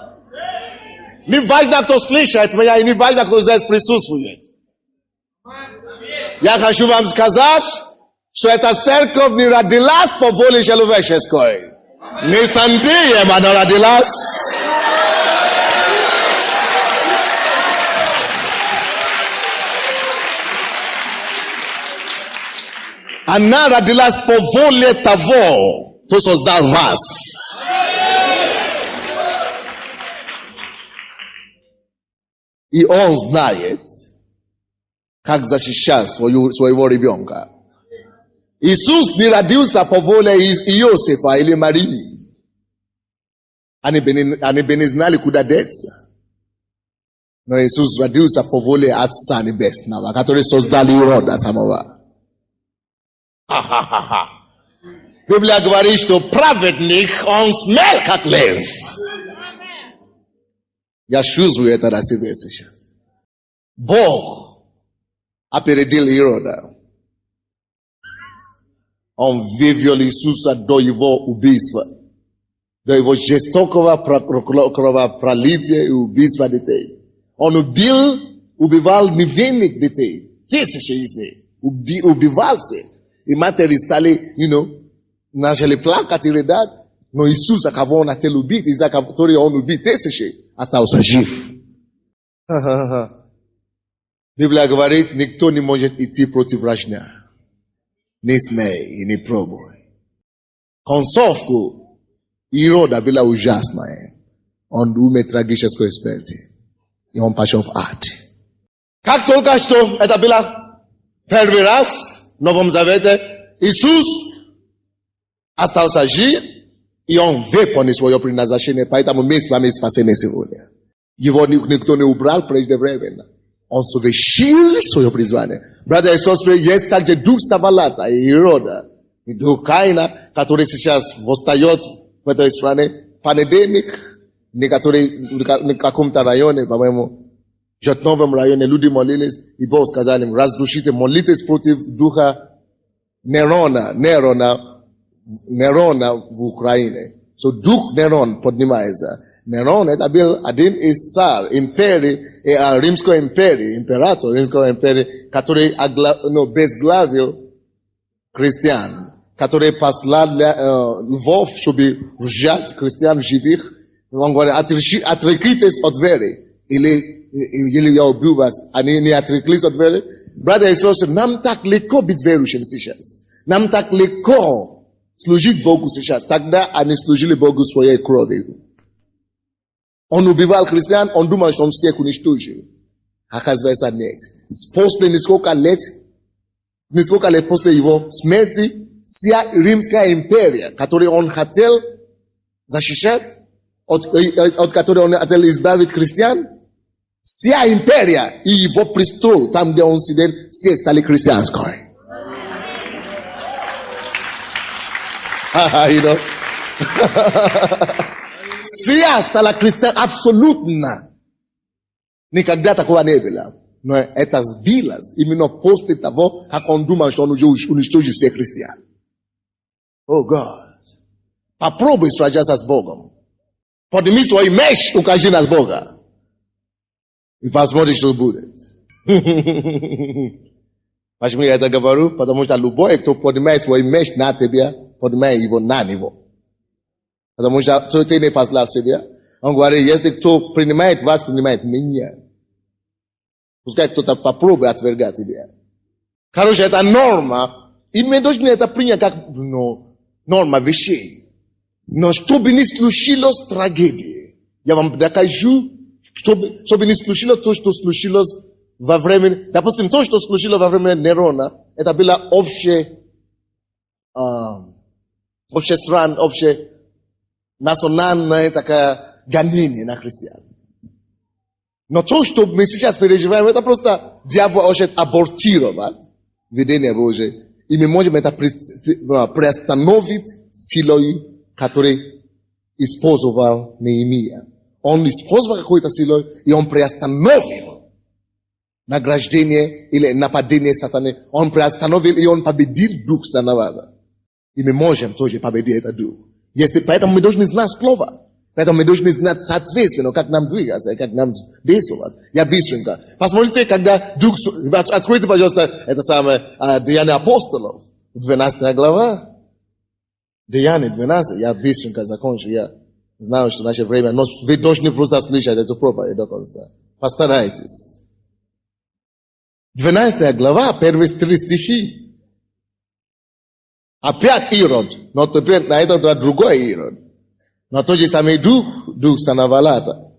Не важно, кто слышит меня, и не важно, кто здесь присутствует. Я хочу вам сказать, что эта церковь не родилась по воле человеческой. Не с Андреем она родилась. Она родилась по воле того, кто создал вас. И он знает, как защищать своего ребенка. Иисус не родился по воле Иосифа или Марии. Они бы не знали, куда деться. Но Иисус родился по воле Отца Небесного, который создал Ирода самого. Библия говорит, что праведник, он смел как лев. Я чувствую это на себе сейчас. Бог опередил Ирода. Он вывел Иисуса до его убийства. До его жестокого кровопролития и убийства детей. Он убивал невинных детей. Тысячи из них. Убивал всех. И матери стали, начали плакать и рыдать. Но Иисуса, кого он хотел убить, из-за которого он убил тысячи, остался жив. Библия говорит, никто не может идти против вражня. Не смей и не пробуй. Концовку Ирода была ужасная. Он умер трагической смерти. И он пошел в ад. Как только что это было первый раз в Новом Завете, Иисус остался жив, и он выполнил свое предназначение, поэтому мы с вами спасены сегодня. Его никто не убрал преждевременно. Он совершил свое призвание. Братья и сестры, есть также дух Савалата и Ирода, и дух Каина, который сейчас восстает в этой стране. Понедельник, в каком-то районе, по-моему, в Жотновом районе, люди молились, и Бог сказал им, разрушите, молитесь против духа Nerona в Україні. So Дух Нерон поднимается. Нерон это был один из царь империи, Римской империи, император Римской империи, который безглавил христиан, который послал львов, чтобы сжать христиан живых. Он говорит, отрекитесь от веры, или я убью вас. Они не отреклись от веры. Братья и сестры, нам так легко быть верующим сейчас. Нам так легко служить Богу сейчас. Тогда они служили Богу своей кровью. Он убивал христиан, он думал, что он всех уничтожил. Оказывается, нет. После несколько лет после его смерти, вся Римская империя, которую он хотел защищать, от которой он хотел избавить христиан, вся империя и его престол, там, где он сидел, все стали христианской. You know? Вся стала христианской абсолютно. Никогда такого не было. Но это сбилось именно после того, как он думал, что он уже уничтожил всех христиан. О, Господь. Попробуй сражаться с Богом. Подними свой меч, укажи на Бога. И посмотри, что будет. Почему я это говорю? Потому что любой, кто поднимает свой меч на тебя, поднимает его на него. Потому что ты не послал себя. Он говорит, если кто принимает вас, принимает меня. Пускай кто-то попробует отвергать тебя. Короче, это норма. И мы должны это принять как норма вещей. Но чтобы не случилось трагедии, я вам докажу, чтобы не случилось то, что случилось во время, допустим, то, что случилось во время Нерона, это было общее национальное такое гонение на христиан. Но то, что мы сейчас переживаем, это просто дьявол хочет абортировать видение Божие. И мы можем это приостановить силой, которую использовал Неемия. Он использовал какой-то силой, и он приостановил награждение или нападение сатаны. Он приостановил, и он победил дух сатаны. И мы можем тоже победить этот дух. Поэтому мы должны знать слово. Поэтому мы должны знать соответственно, как нам двигаться, как нам действовать. Я быстренько. Посмотрите, когда Дух... Откройте, пожалуйста, это самое Деяния апостолов, 12 глава. Деяния 12. Я быстренько закончу. Я знаю, что наше время... Но вы должны просто слышать эту проповедь до конца. Постарайтесь. 12 глава, первые 3 стихи. Опять Ирод. Но теперь на этот раз другой Ирод. Но тот же самый дух Санавалата.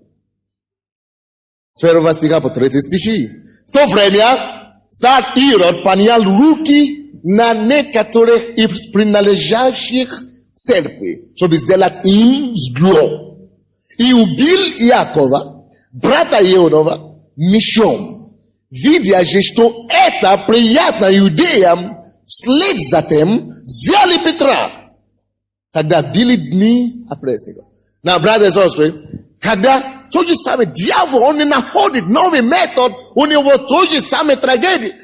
С 1 стиха по 3 стихи. В то время царь Ирод поднял руки на некоторых из принадлежащих церкви, чтобы сделать им зло. И убил Иакова, брата Иудова, мечом. Видя же, что это приятно иудеям, вслед за тем взяли Петра. Когда били дни опресников. На, братья и сестры, когда тот же самый дьявол, он не находит новый метод, у него тот же самый стратегия.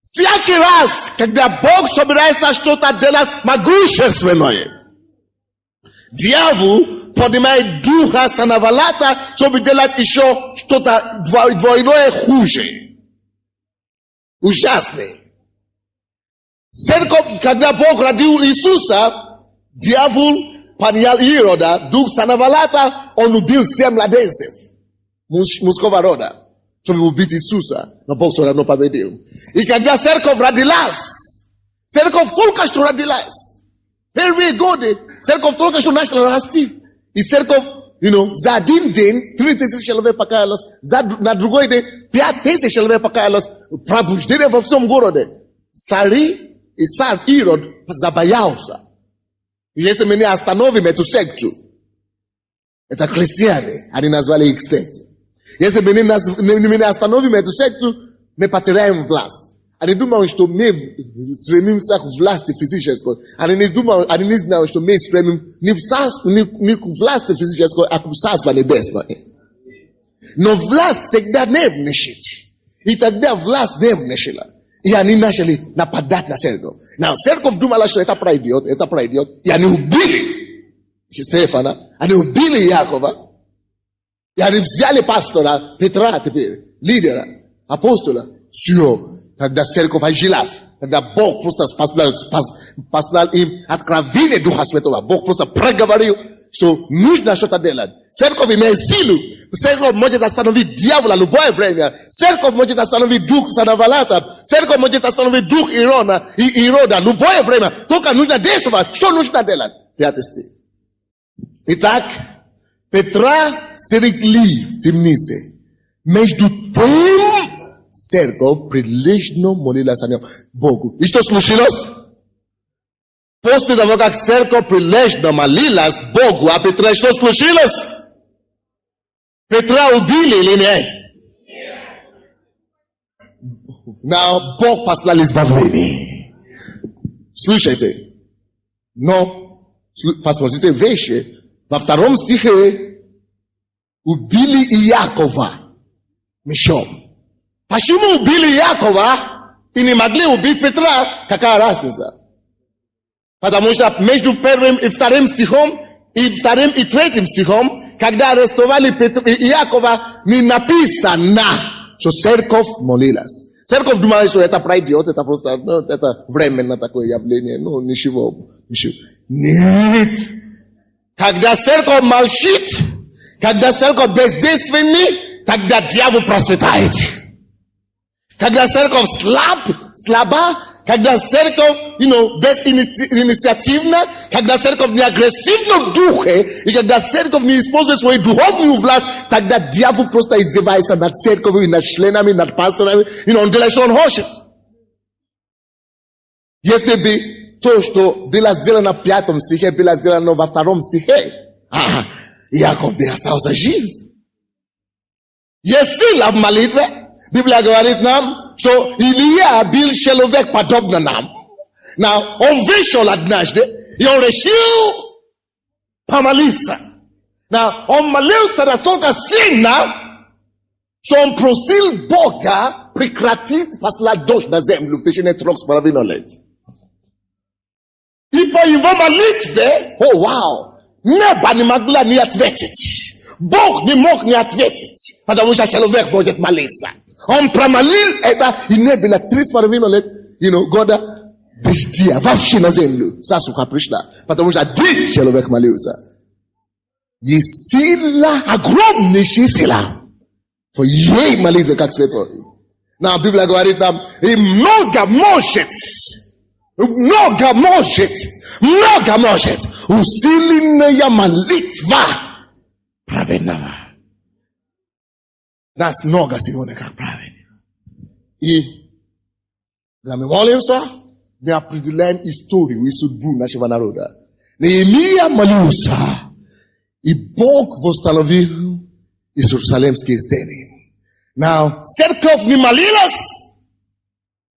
Всякий раз, когда Бог собирается что-то делать могущественное, дьявол поднимает духа Санавалата, чтобы делать еще что-то двойное хуже. Ужасное. Церковь, когда Бог родил Иисуса, дьявол поднял Ирода, дух Санавалата, он убил 7 младенцев мужского рода, чтобы убить Иисуса, но Бог все равно победил. И когда церковь родилась, церковь только что родилась, первые годы, церковь только что начала расти, и церковь, за один день 3000 человек покаялось, на другой день 5000 человек покаялось, пробуждение во всем городе. Цари и царь Ирод забоялся. Если мы не остановим эту секту, это христиане, они назвали их секту. Если мы не остановим эту секту, мы потеряем власть. Они думают, что мы стремимся к власти физической. Они не знают, что мы стремим не к власти физической, а к царству небесному. Но власть всегда не внешит. И тогда власть не внешила. yani nashali na padat na serkov. Now serkov dumala što eta praidiot, yani ubili Stefana, ani ubili Yakova, yani взяли пастора Петра теперь, лидера, апостола, все, когда церковь ожилась, когда Бог просто послал им откровение Духа Святого, Бог просто проговорил, что нужно что-то делать. Церковь имеет силу. Церковь может остановить дьявола в любое время. Церковь может остановить дух Санавалата. Церковь может остановить дух Ирода в любое время. Только нужно действовать. Что нужно делать? 5 стих. Итак, Петра стерегли в темнице. Между тем, церковь прилежно молилась о нем Богу. И что случилось? После того, как церковь прилежно молилась Богу, а Петра, что случилось? Петра убили или нет? Now, Бог послал избавление. Слушайте. Но, посмотрите вещи. Во 2 стихе убили Иакова мечом. Почему убили Иакова и не могли убить Петра? Какая разница? Потому что между 1 и 2 стихом, и 2 и 3 стихом, когда арестовали Петра и Иакова, не написано, что церковь молилась. Церковь думала, что это пройдет, это просто, это временно такое явление, ничего. Нет. Когда церковь молчит, когда церковь бездейственна, тогда дьявол процветает. Когда церковь слаба, когда церковь, безинициативна, когда церковь не агрессивна в духе, и когда церковь не использует свою духовную власть, тогда дьявол просто издевается над церковью, и над членами, над пасторами, он делает, что он хочет. Если бы то, что было сделано в 5 стихе, было сделано во 2 стихе, Иаков бы остался жив. Есть сила в молитве. Библия говорит нам, что Илья был человек подобно нам. Он вышел однажды, и он решил помолиться. Он молился настолько сильно, что он просил Бога прекратить послать дождь на землю в течение 3,5 лет. И по его молитве, небо не могло не ответить. Бог не мог не ответить, потому что человек будет молиться. Он промолил это, и не было 3,5 лет, года дождя вообще на землю. Засуха пришла, потому что один человек молился. Есть сила, огромнейшая сила в ей молитве, как святой. Библия говорит нам, и много может усиленная молитва праведного. Нас много сегодня как праведных. И когда мы молимся, мы определяем историю и судьбу нашего народа. Неемия молился, и Бог восстановил Иерусалимские стены. Церковь не молилась,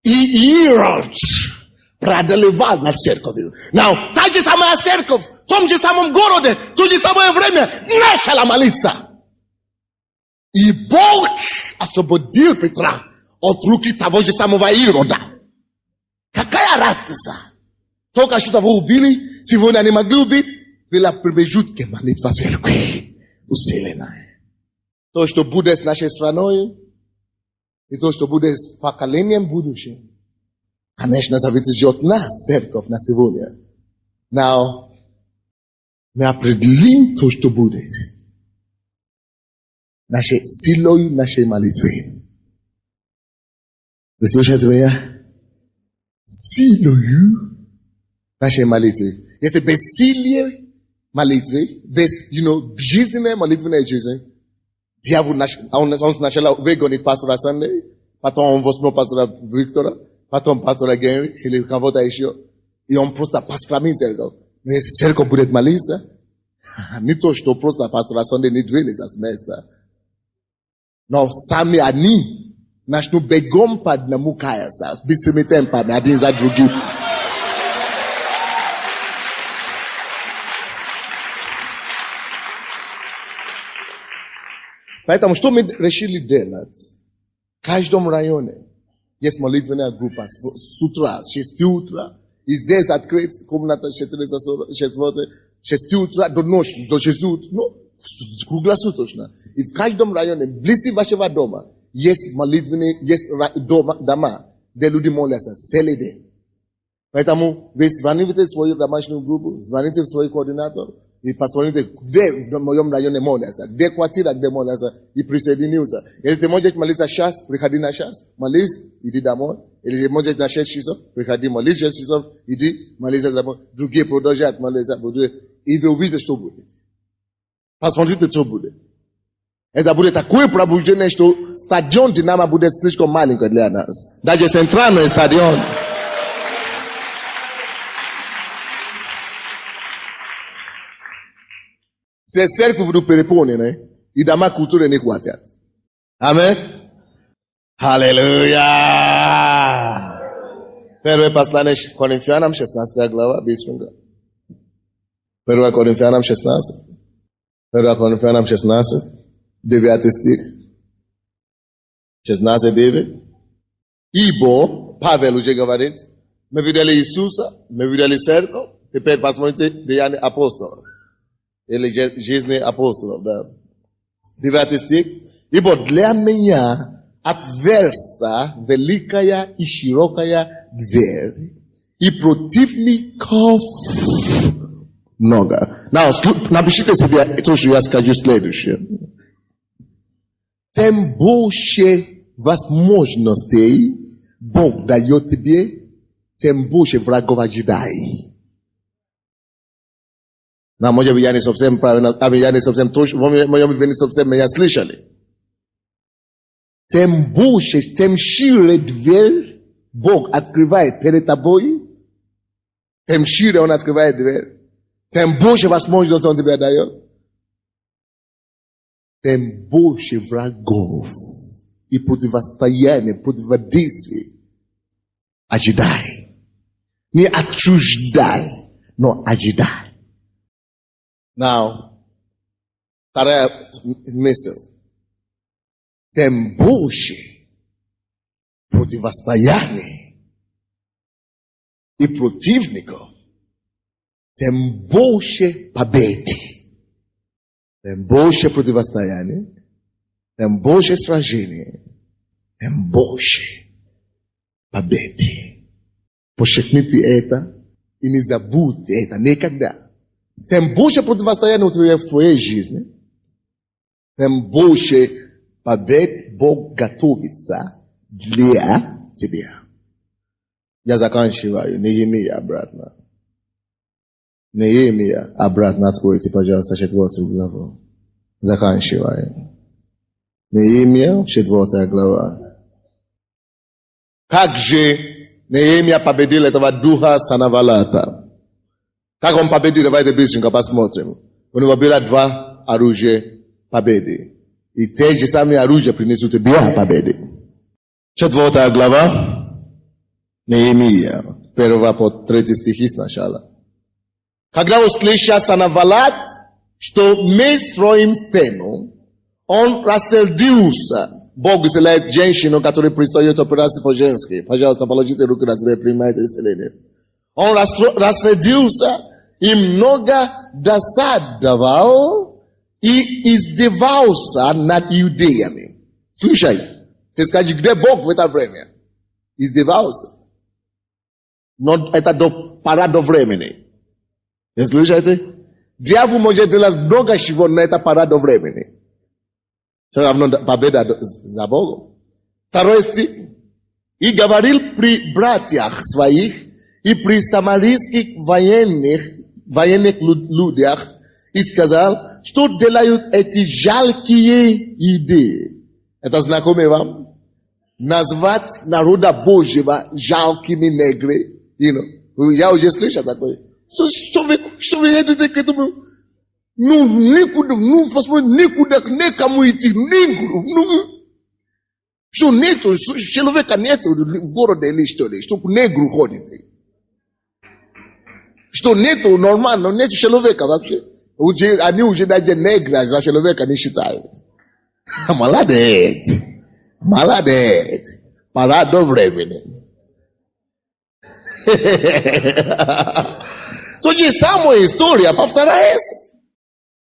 и Ирод преодолевал над церковью. Та же самая церковь, в том же самом городе, в то же самое время начала молиться. И Бог освободил Петра от руки того же самого Ирода. Какая разница? Только что того убили, сегодня не могли убить, была промежутка молитва церкви усиленная. То, что будет с нашей страной, и то, что будет с поколением будущим, конечно, зависит от нас, церковь, на сегодня. Мы определим то, что будет. Нашей силой, нашей молитвой. Вы слушаете меня? Силою нашей молитвы. Если без силы молитвы, без, жизненной молитвенной жизни, дьявол он сначала выгонит пастора Сандей, потом он возьмет пастора Виктора, потом пастора Генри или кого-то еще, и он просто посрамит церковь. Но если церковь будет молиться, не то, что просто пастора Сандей не двинется с места. Но сами они начнут бегом по одному каяться, бессмертным по один за другим. Поэтому что мы решили делать? В каждом районе Есть молитвенная группа, с утра, с 6 утра. И здесь открыть комната 6 утра до ночи, до 6 утра. Ну, круглосуточно. И в каждом районе, близ вашего дома, есть молитвенные, есть дома, где люди молятся целый день. Поэтому вы звоните в свою домашнюю группу, звоните в свой координатор, и посмотрите, где в моем районе молятся, где квартира, где молятся, и присоединился. Если ты можешь молиться час, приходи на час, молись, иди домой. Или ты можешь на 6 часов, приходи, молись 6 часов, иди, молись домой. Другие продолжают молиться, и вы увидите, что будет. Посмотрите, что будет. Это будет такое пробуждение, что стадион Динамо будет слишком маленький для нас. Даже центральный стадион. Все церкви будут переполнены, и дома культуры не хватит. Аминь. Аллилуйя. Первое послание Коринфянам, 16 глава, быстренько. 1 Коринфянам 16. 1 Коринфянам 16, 9 стих. 16, 9. Ибо, Павел уже говорит, мы видели Иисуса, мы видели церковь, теперь посмотрите деяния апостолов. Или жизни апостолов, да. 9 стих. Ибо для меня отверста великая и широкая дверь, и противников много. Напишите себе то, что я скажу следующее. Тем больше возможностей Бог дает тебе, тем больше врагов ожидай. Но, может быть, я не совсем правильно, я не совсем точно, может быть, вы не совсем меня слышали. Тем больше, тем шире дверь Бог открывает перед тобой, тем шире Он открывает дверь, тем больше возможностей Он тебе дает, тем больше врагов и противостояния, противодействий ожидай. Не отчуждай, но ожидай. Now, вторая мысль. Тем больше противостояний и противников, тем больше победы. Тем больше противостояний, тем больше сражений, тем больше победы. Подчеркните это и не забудьте это никогда. Тем больше противостояния у тебя в твоей жизни, тем больше побед Бог готовится для тебя. Я заканчиваю. Неемия обратно. Неемия обратно откройте, пожалуйста, 4 главу. Заканчиваю. Неемия, 4 глава. Как же Неемия победил этого духа Санавалата? Как он победил? Давайте быстренько посмотрим. У него было 2 оружия победы. И те же самые оружия принесут тебе победы. 4 глава Неемия, 1 по 3 стихи сначала. Когда услышал Санавалат, что мы строим стену, он рассердился. Бог изделяет женщину, которая предстоит операции по-женски. Пожалуйста, положите руку на себя, принимайте исцеление. Он рассердился и много досадовал и издевался над иудеями. Слушай, ты скажи, где Бог в это время? Издевался. Но это пора до времени. Вы слушаете? Дьявол может делать много чего, но это пора до времени. Все равно победа за Богом. 2 стих. И говорил при братьях своих и при самарийских военных людях и сказал, что делают эти жалкие идеи. Это знакомо вам? Назвать народа Божьего жалкими негры. Я уже слышал такое. Что вы едете к этому? Никуда, некому идти, что нету, человека нету в городе или что ли, что негру ходит. Что нету нормально, нету человека вообще. Они уже даже негра за человека не считают. Молодец. Parado времени. То же самое история повторяется.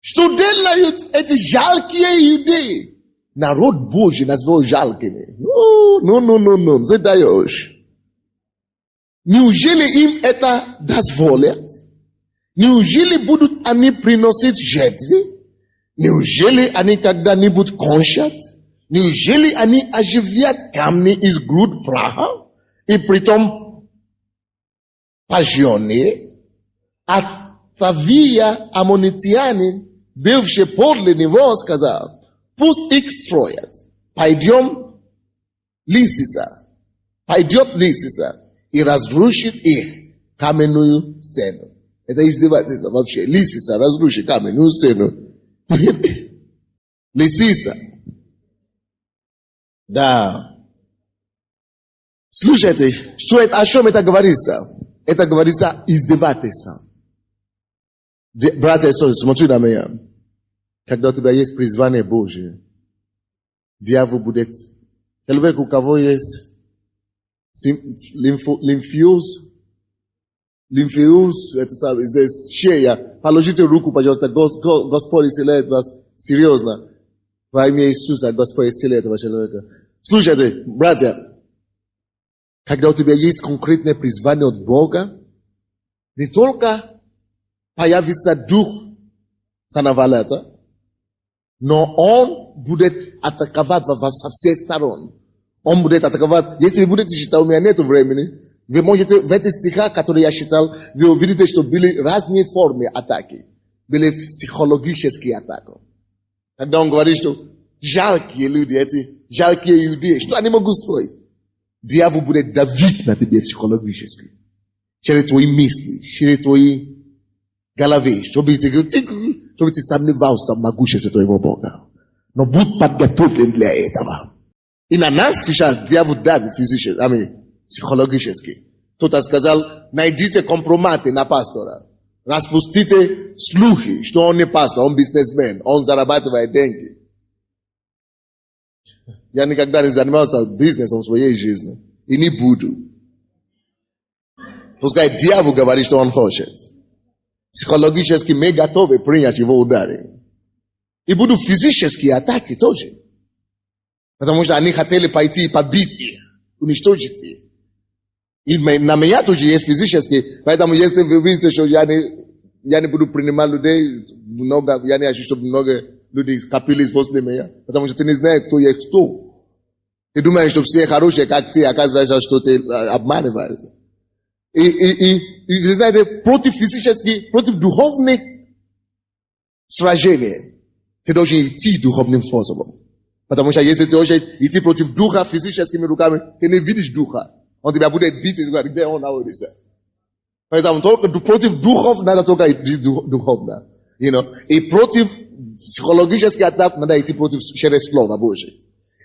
Что делают эти жалкие иудеи? Народ Божий назвал жалкими. Ну, ты даешь. Неужели им это дозволят? Неужели будут они приносить жертвы? Неужели они когда-нибудь кончат? Неужели они оживят камни из груд праха? И притом пожженные? Атавия, аммонитянин, бывший подле него, сказал: пусть их строят. Пойдет Лисиса и разрушит их каменную стену. Это издевательство вообще. Лисиса разрушит каменную стену. Лисиса. Да. Слушайте, о чем это говорится? Это говорится издевательство. Братья и сестры, смотри на меня. Когда у тебя есть призвание Божие, дьявол будет... Человек, у кого есть лимфиоз, это здесь шея, положите руку, пожалуйста, Господь исцеляет вас серьезно. Во имя Иисуса Господь исцеляет этого человека. Слушайте, братья, когда у тебя есть конкретное призвание от Бога, не только появится дух Санавалета, но он будет атаковать вас со всех сторон. Он будет атаковать. Если вы будете считать, у меня нет времени, вы можете в этих стихах, которые я читал, вы увидите, что были разные формы атаки. Были психологические атаки. Когда он говорит, что жалкие люди, эти жалкие иудеи, что они могут строить? Дьявол будет давить на тебя психологически. Через твои мысли, через твои головы, чтобы ты сомневался в могуществе твоего Бога. Но будь подготовлен для этого. И на нас сейчас дьявол давит физически, психологически. Кто-то сказал: найдите компроматы на пастора. Распустите слухи, что он не пастор, он бизнесмен, он зарабатывает деньги. Я никогда не занимался бизнесом в своей жизни. И не буду. Пускай дьявол говорит, что он хочет. Психологически мы готовы принять его удары. И будут физические атаки тоже. Потому что они хотели пойти и побить их, уничтожить их. И на меня тоже есть физические. Поэтому если вы видите, что я не буду принимать людей, я не хочу, чтобы много людей скопились возле меня. Потому что ты не знаешь, кто есть кто. Ты думаешь, что все хорошие, как ты, оказывается, что ты обманываешь. И вы знаете, против физических, против духовных сражений, ты должен идти духовным способом. Потому что если ты хочешь идти против духа физическими руками, ты не видишь духа. Он тебя будет бить, и говорит: где он находится? Поэтому только против духов надо только идти духовно. И против психологических атак надо идти против через Слово Божие.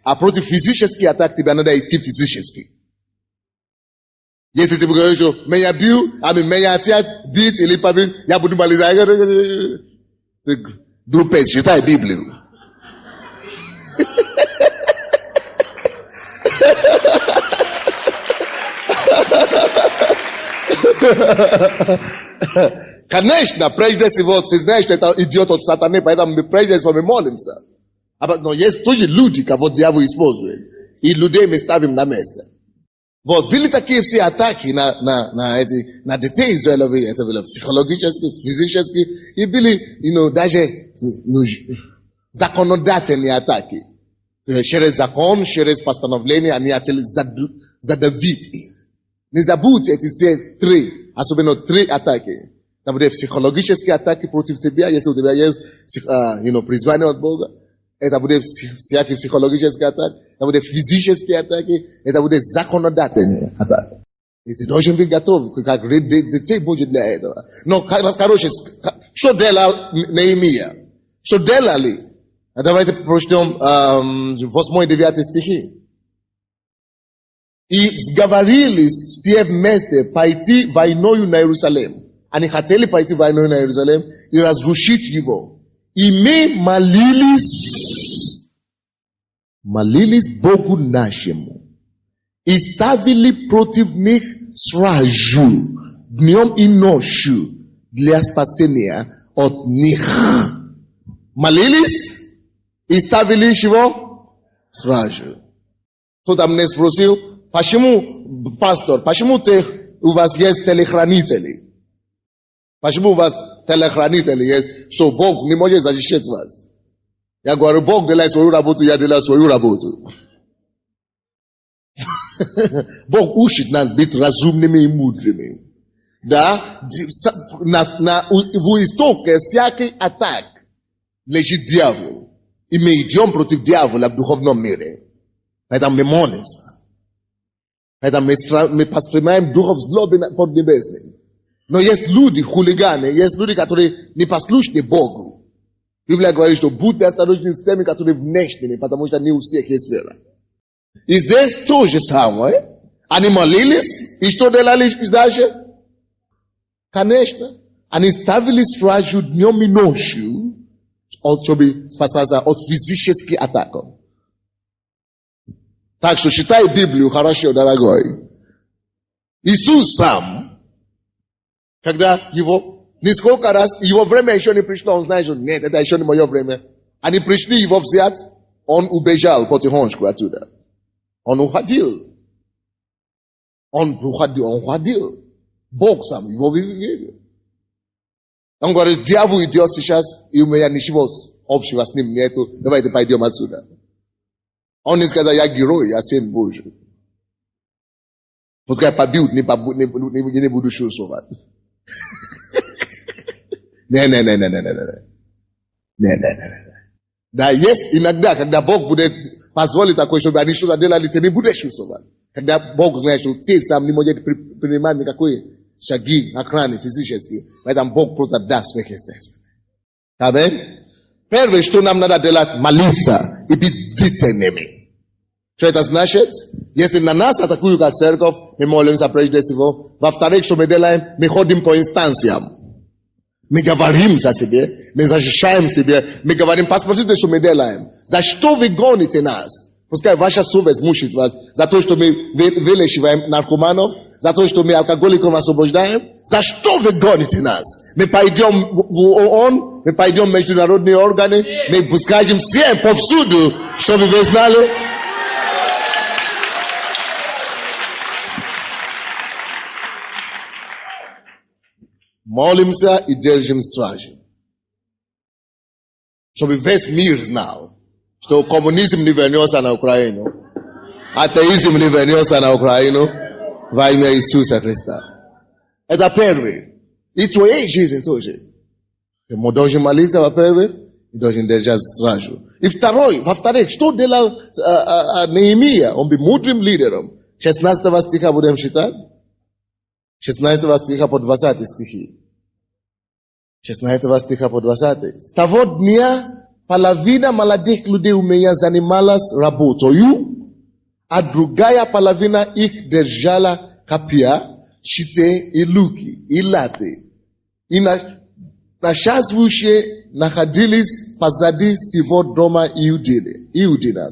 А против физических атак тебе надо идти физически. Если ты говоришь, что меня бил, меня отец бить или побить, я буду молиться. Глупец, читай Библию. Конечно, прежде всего, ты знаешь, что это идет от сатаны, поэтому мы прежде всего мы молимся. Но есть тоже люди, кого дьявол использует. И людей мы ставим на место. Вот, были такие все атаки на детей Израилевых, это были психологические, физические, и были, даже законодательные атаки. Через закон, через постановление, они хотели задавить их. Не забудьте эти все три, особенно три атаки. Там будут психологические атаки против тебя, если у тебя есть призвание от Бога. Это будет всякие психологические атаки, это будет физические атаки, это будет законодательные атаки. И ты должен быть готов, как детей Божьи для этого. Но, короче, что делал Неемия? Что делали? Давайте прочтем 8 и 9 стихи. И сговорились все вместе пойти войною на Иерусалим. Они хотели пойти войною на Иерусалим и разрушить его. И мы молились Богу нашему. И и ставили против них стражу днем и ночью для спасения от них. Молились и ставили чего? Стражу. Кто-то меня спросил, почему, пастор, почему у вас есть телохранители? Почему у вас телохранители есть, что Бог не может защищать вас? Я говорю, Бог делает свою работу, я делаю свою работу. Бог учит нас быть разумными и мудрыми. Да? В истоке всякий атак лежит дьявол. И мы идем против дьявола в духовном мире. Поэтому мы молимся. Поэтому мы воспринимаем духов злобы поднебесным. Но есть люди, хулиганы, есть люди, которые не послушны Богу. Библия говорит, что будьте осторожны с теми, которые внешними, потому что не у всех есть вера. И здесь то же самое. Они молились, и что делали дальше? Конечно. Они ставили стражу днем и ночью, чтобы спасаться от физических атак. Так что читай Библию хорошо, дорогой. Иисус сам, когда его, несколько раз, его время еще не пришло, он знает, что нет, это еще не мое время. Они пришли его взять, он убежал потихонечку оттуда. Он уходил. Он уходил. Бог сам его вывел. Он говорит, дьявол идет сейчас, и у меня ничего общего с ним нету, давайте пойдем отсюда. Он не сказал, я герой, я сын Божий. Пускай побьют, не буду чувствовать. Не. Да, есть иногда, когда Бог будет позволить такое, чтобы они что-то делали, ты не будешь чувствовать. Когда Бог знает, что ты сам не можешь принимать никакой шаги, охраны физические, поэтому Бог просто даст сверхъестественное. Аминь. Первое, что нам надо делать, молиться и быть бдительными. Что это значит? Если на нас атакуют как церковь, мы молимся прежде всего. Во-вторых, что мы делаем, мы ходим по инстанциям. Мы говорим за себя, мы защищаем себя, мы говорим, посмотрите, что мы делаем. За что вы гоните нас? Пускай ваша совесть мучит вас за то, что мы вылечиваем наркоманов, за то, что мы алкоголиков освобождаем. За что вы гоните нас? Мы пойдем в ООН, мы пойдем в международные органы, мы скажем всем повсюду, чтобы вы знали. Молимся и держим стражу. Чтобы весь мир знал, что коммунизм не вернется на Украину, атеизм не вернется на Украину во имя Иисуса Христа. Это первый. И твоей жизни тоже. Мы должны молиться, во-первых, и должны держать стражу. И во-вторых, что делал Неемия? Он был мудрым лидером. 16 стиха будем читать. 16 стиха по 20 стихи. 16 стиха по 20. С того дня половина молодых людей у меня занималась работою, а другая половина их держала копья, щиты и луки, и латы. И начальствующие находились позади всего дома Иудина,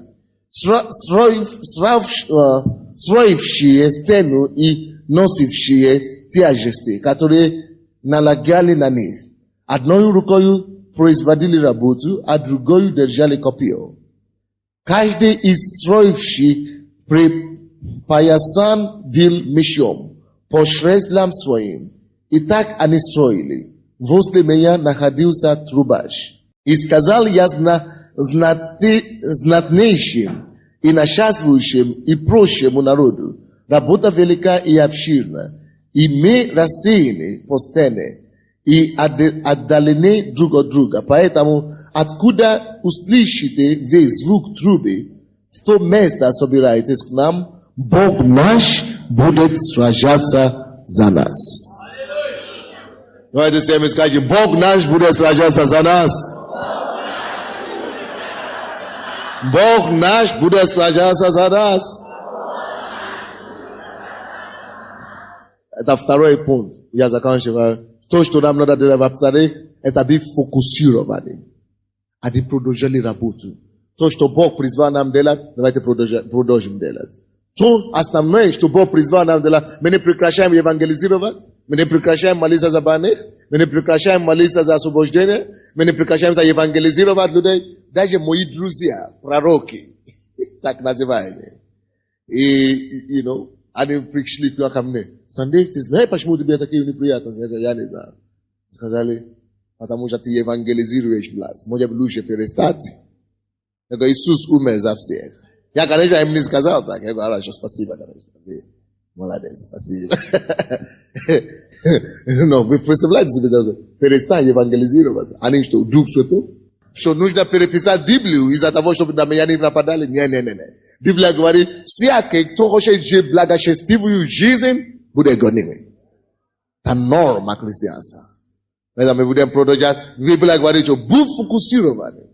строившие стену и носившие тяжести, которые налагали на них. Одной рукой производили работу, а другой держали копье. Каждый из строивших припоясан был мечом по шреслам своим. И так они строили. Возле меня находился трубач. И сказал я знатнейшим и начальствующим и прочему народу: работа велика и обширна, и мы рассеяны по стене и отдалены друг от друга. Поэтому, откуда услышите весь звук трубы, в то место собирайтесь к нам, Бог наш будет сражаться за нас. Давайте всем скажем: Бог наш будет сражаться за нас. Бог наш будет сражаться за нас. Это второй пункт. Я заканчиваю. То, что нам надо делать, во-вторых, это быть фокусированным. А не продолжали работу. То, что Бог призвал нам делать, давайте продолжим делать. To основное, что Бог призвал нам для... Мы не прекращаем евангелизировать, мы не прекращаем молиться за больных, мы не прекращаем молиться за освобождение, мы не прекращаем за евангелизировать людей. Даже мои друзья, пророки, так называемые, и, они пришли ко мне. Сандей, ты знаешь, почему тебе такие неприятности? Я говорю, я не знаю. Сказали, потому что ты евангелизируешь власть. Может быть, лучше перестать. Я говорю, Иисус умер за всех. Я, конечно, им не сказал так. Я говорю, хорошо, спасибо, конечно. Молодец, спасибо. Но вы представляете себе, перестать евангелизировать. Они что, Дух Святой? Что нужно переписать Библию из-за того, чтобы на меня не нападали? Не. Библия говорит, всякий, кто хочет жить благочестивую жизнь, будет гоним. Это норма христианства. Мы будем продолжать. Библия говорит, что будь фокусированы.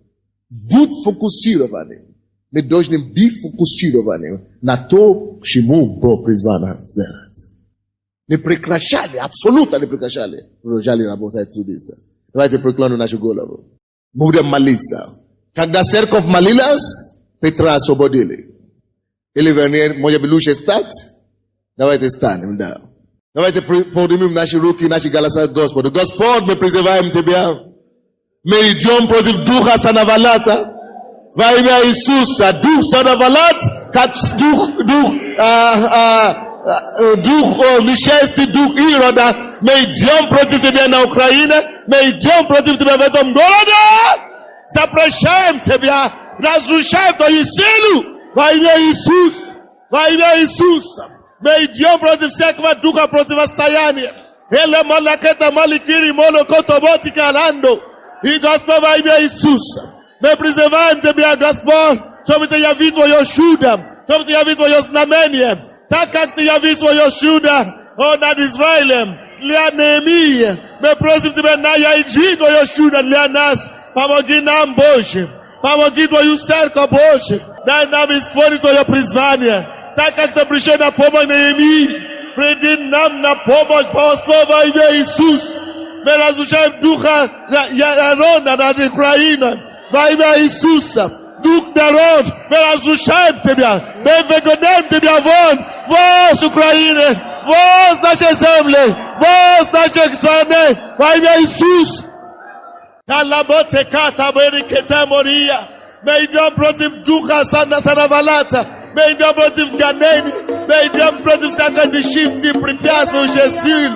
Мы должны быть фокусированы на то, к чему Бог призвал нас сделать. Не прекращали, абсолютно не прекращали. Продолжали работать трудиться. Давайте преклоним нашу голову. Будем молиться. Когда церковь молилась, Петра освободили. Или вернее, может быть, лучше стать? Давайте станем, да. Давайте поднимем наши руки, наши голоса к Господу. Господь, мы призываем Тебя. Мы идем против духа Санавалата. Во имя Иисуса, дух Санавалат, как дух несчастья, дух Ирода. Мы идем против Тебя на Украине. Мы идем против Тебя в этом городе. Запрещаем Тебя. Разрушаем Твою силу. Во имя Иисуса. Во имя Иисуса. Мы идем против всякого духа противостояния. Эле малакета маликири молокото ботика ландо. И Господь во имя Иисуса. Мы призываем Тебя, Господь, чтобы Ты явил Твое чудо. Чтобы Ты явил Твое знамение. Так как Ты явил Твое чудо над Израилем. Для Неемии. Мы просим Тебя, явить Твое чудо для нас. Помоги нам, Боже. Помоги Твою церковь, Боже. Дай нам исполнить Твое призвание. Так как Ты пришел на помощь Неемии. Приди нам на помощь, Господь, во имя Иисуса. Мы разрушаем духа народа над Украиной. Во имя Иисуса. Дух народ. Мы разрушаем Тебя. Мы выгоняем Тебя вон. Вон с Украины. Вон с нашей земли. Вон с нашей страны. Во имя Иисуса. Мы идем против духа Санавалата. Мы идем против гонений. Мы идем против всякой нечисти, препятствующей сил.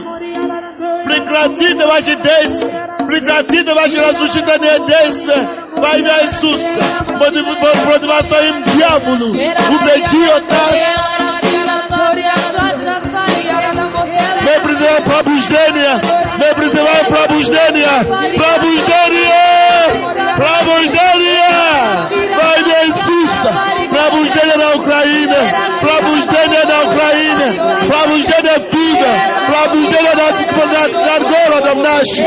Прекратите ваши действия. Прекратите ваши разрушительные действия. Во имя Иисуса. Противостоим дьяволу. Убеги от нас. Мы призываем пробуждение. Мы призываем пробуждение. Пробуждение. Пробуждение. Во имя Иисуса. Пробуждение на Украине. Пробуждение на Украине. Пробуждение в Киеве. Пробуждение над городом нашим.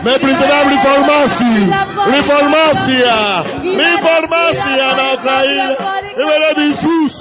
Мы призываем реформацию. Реформация на Украине. Именем Иисус.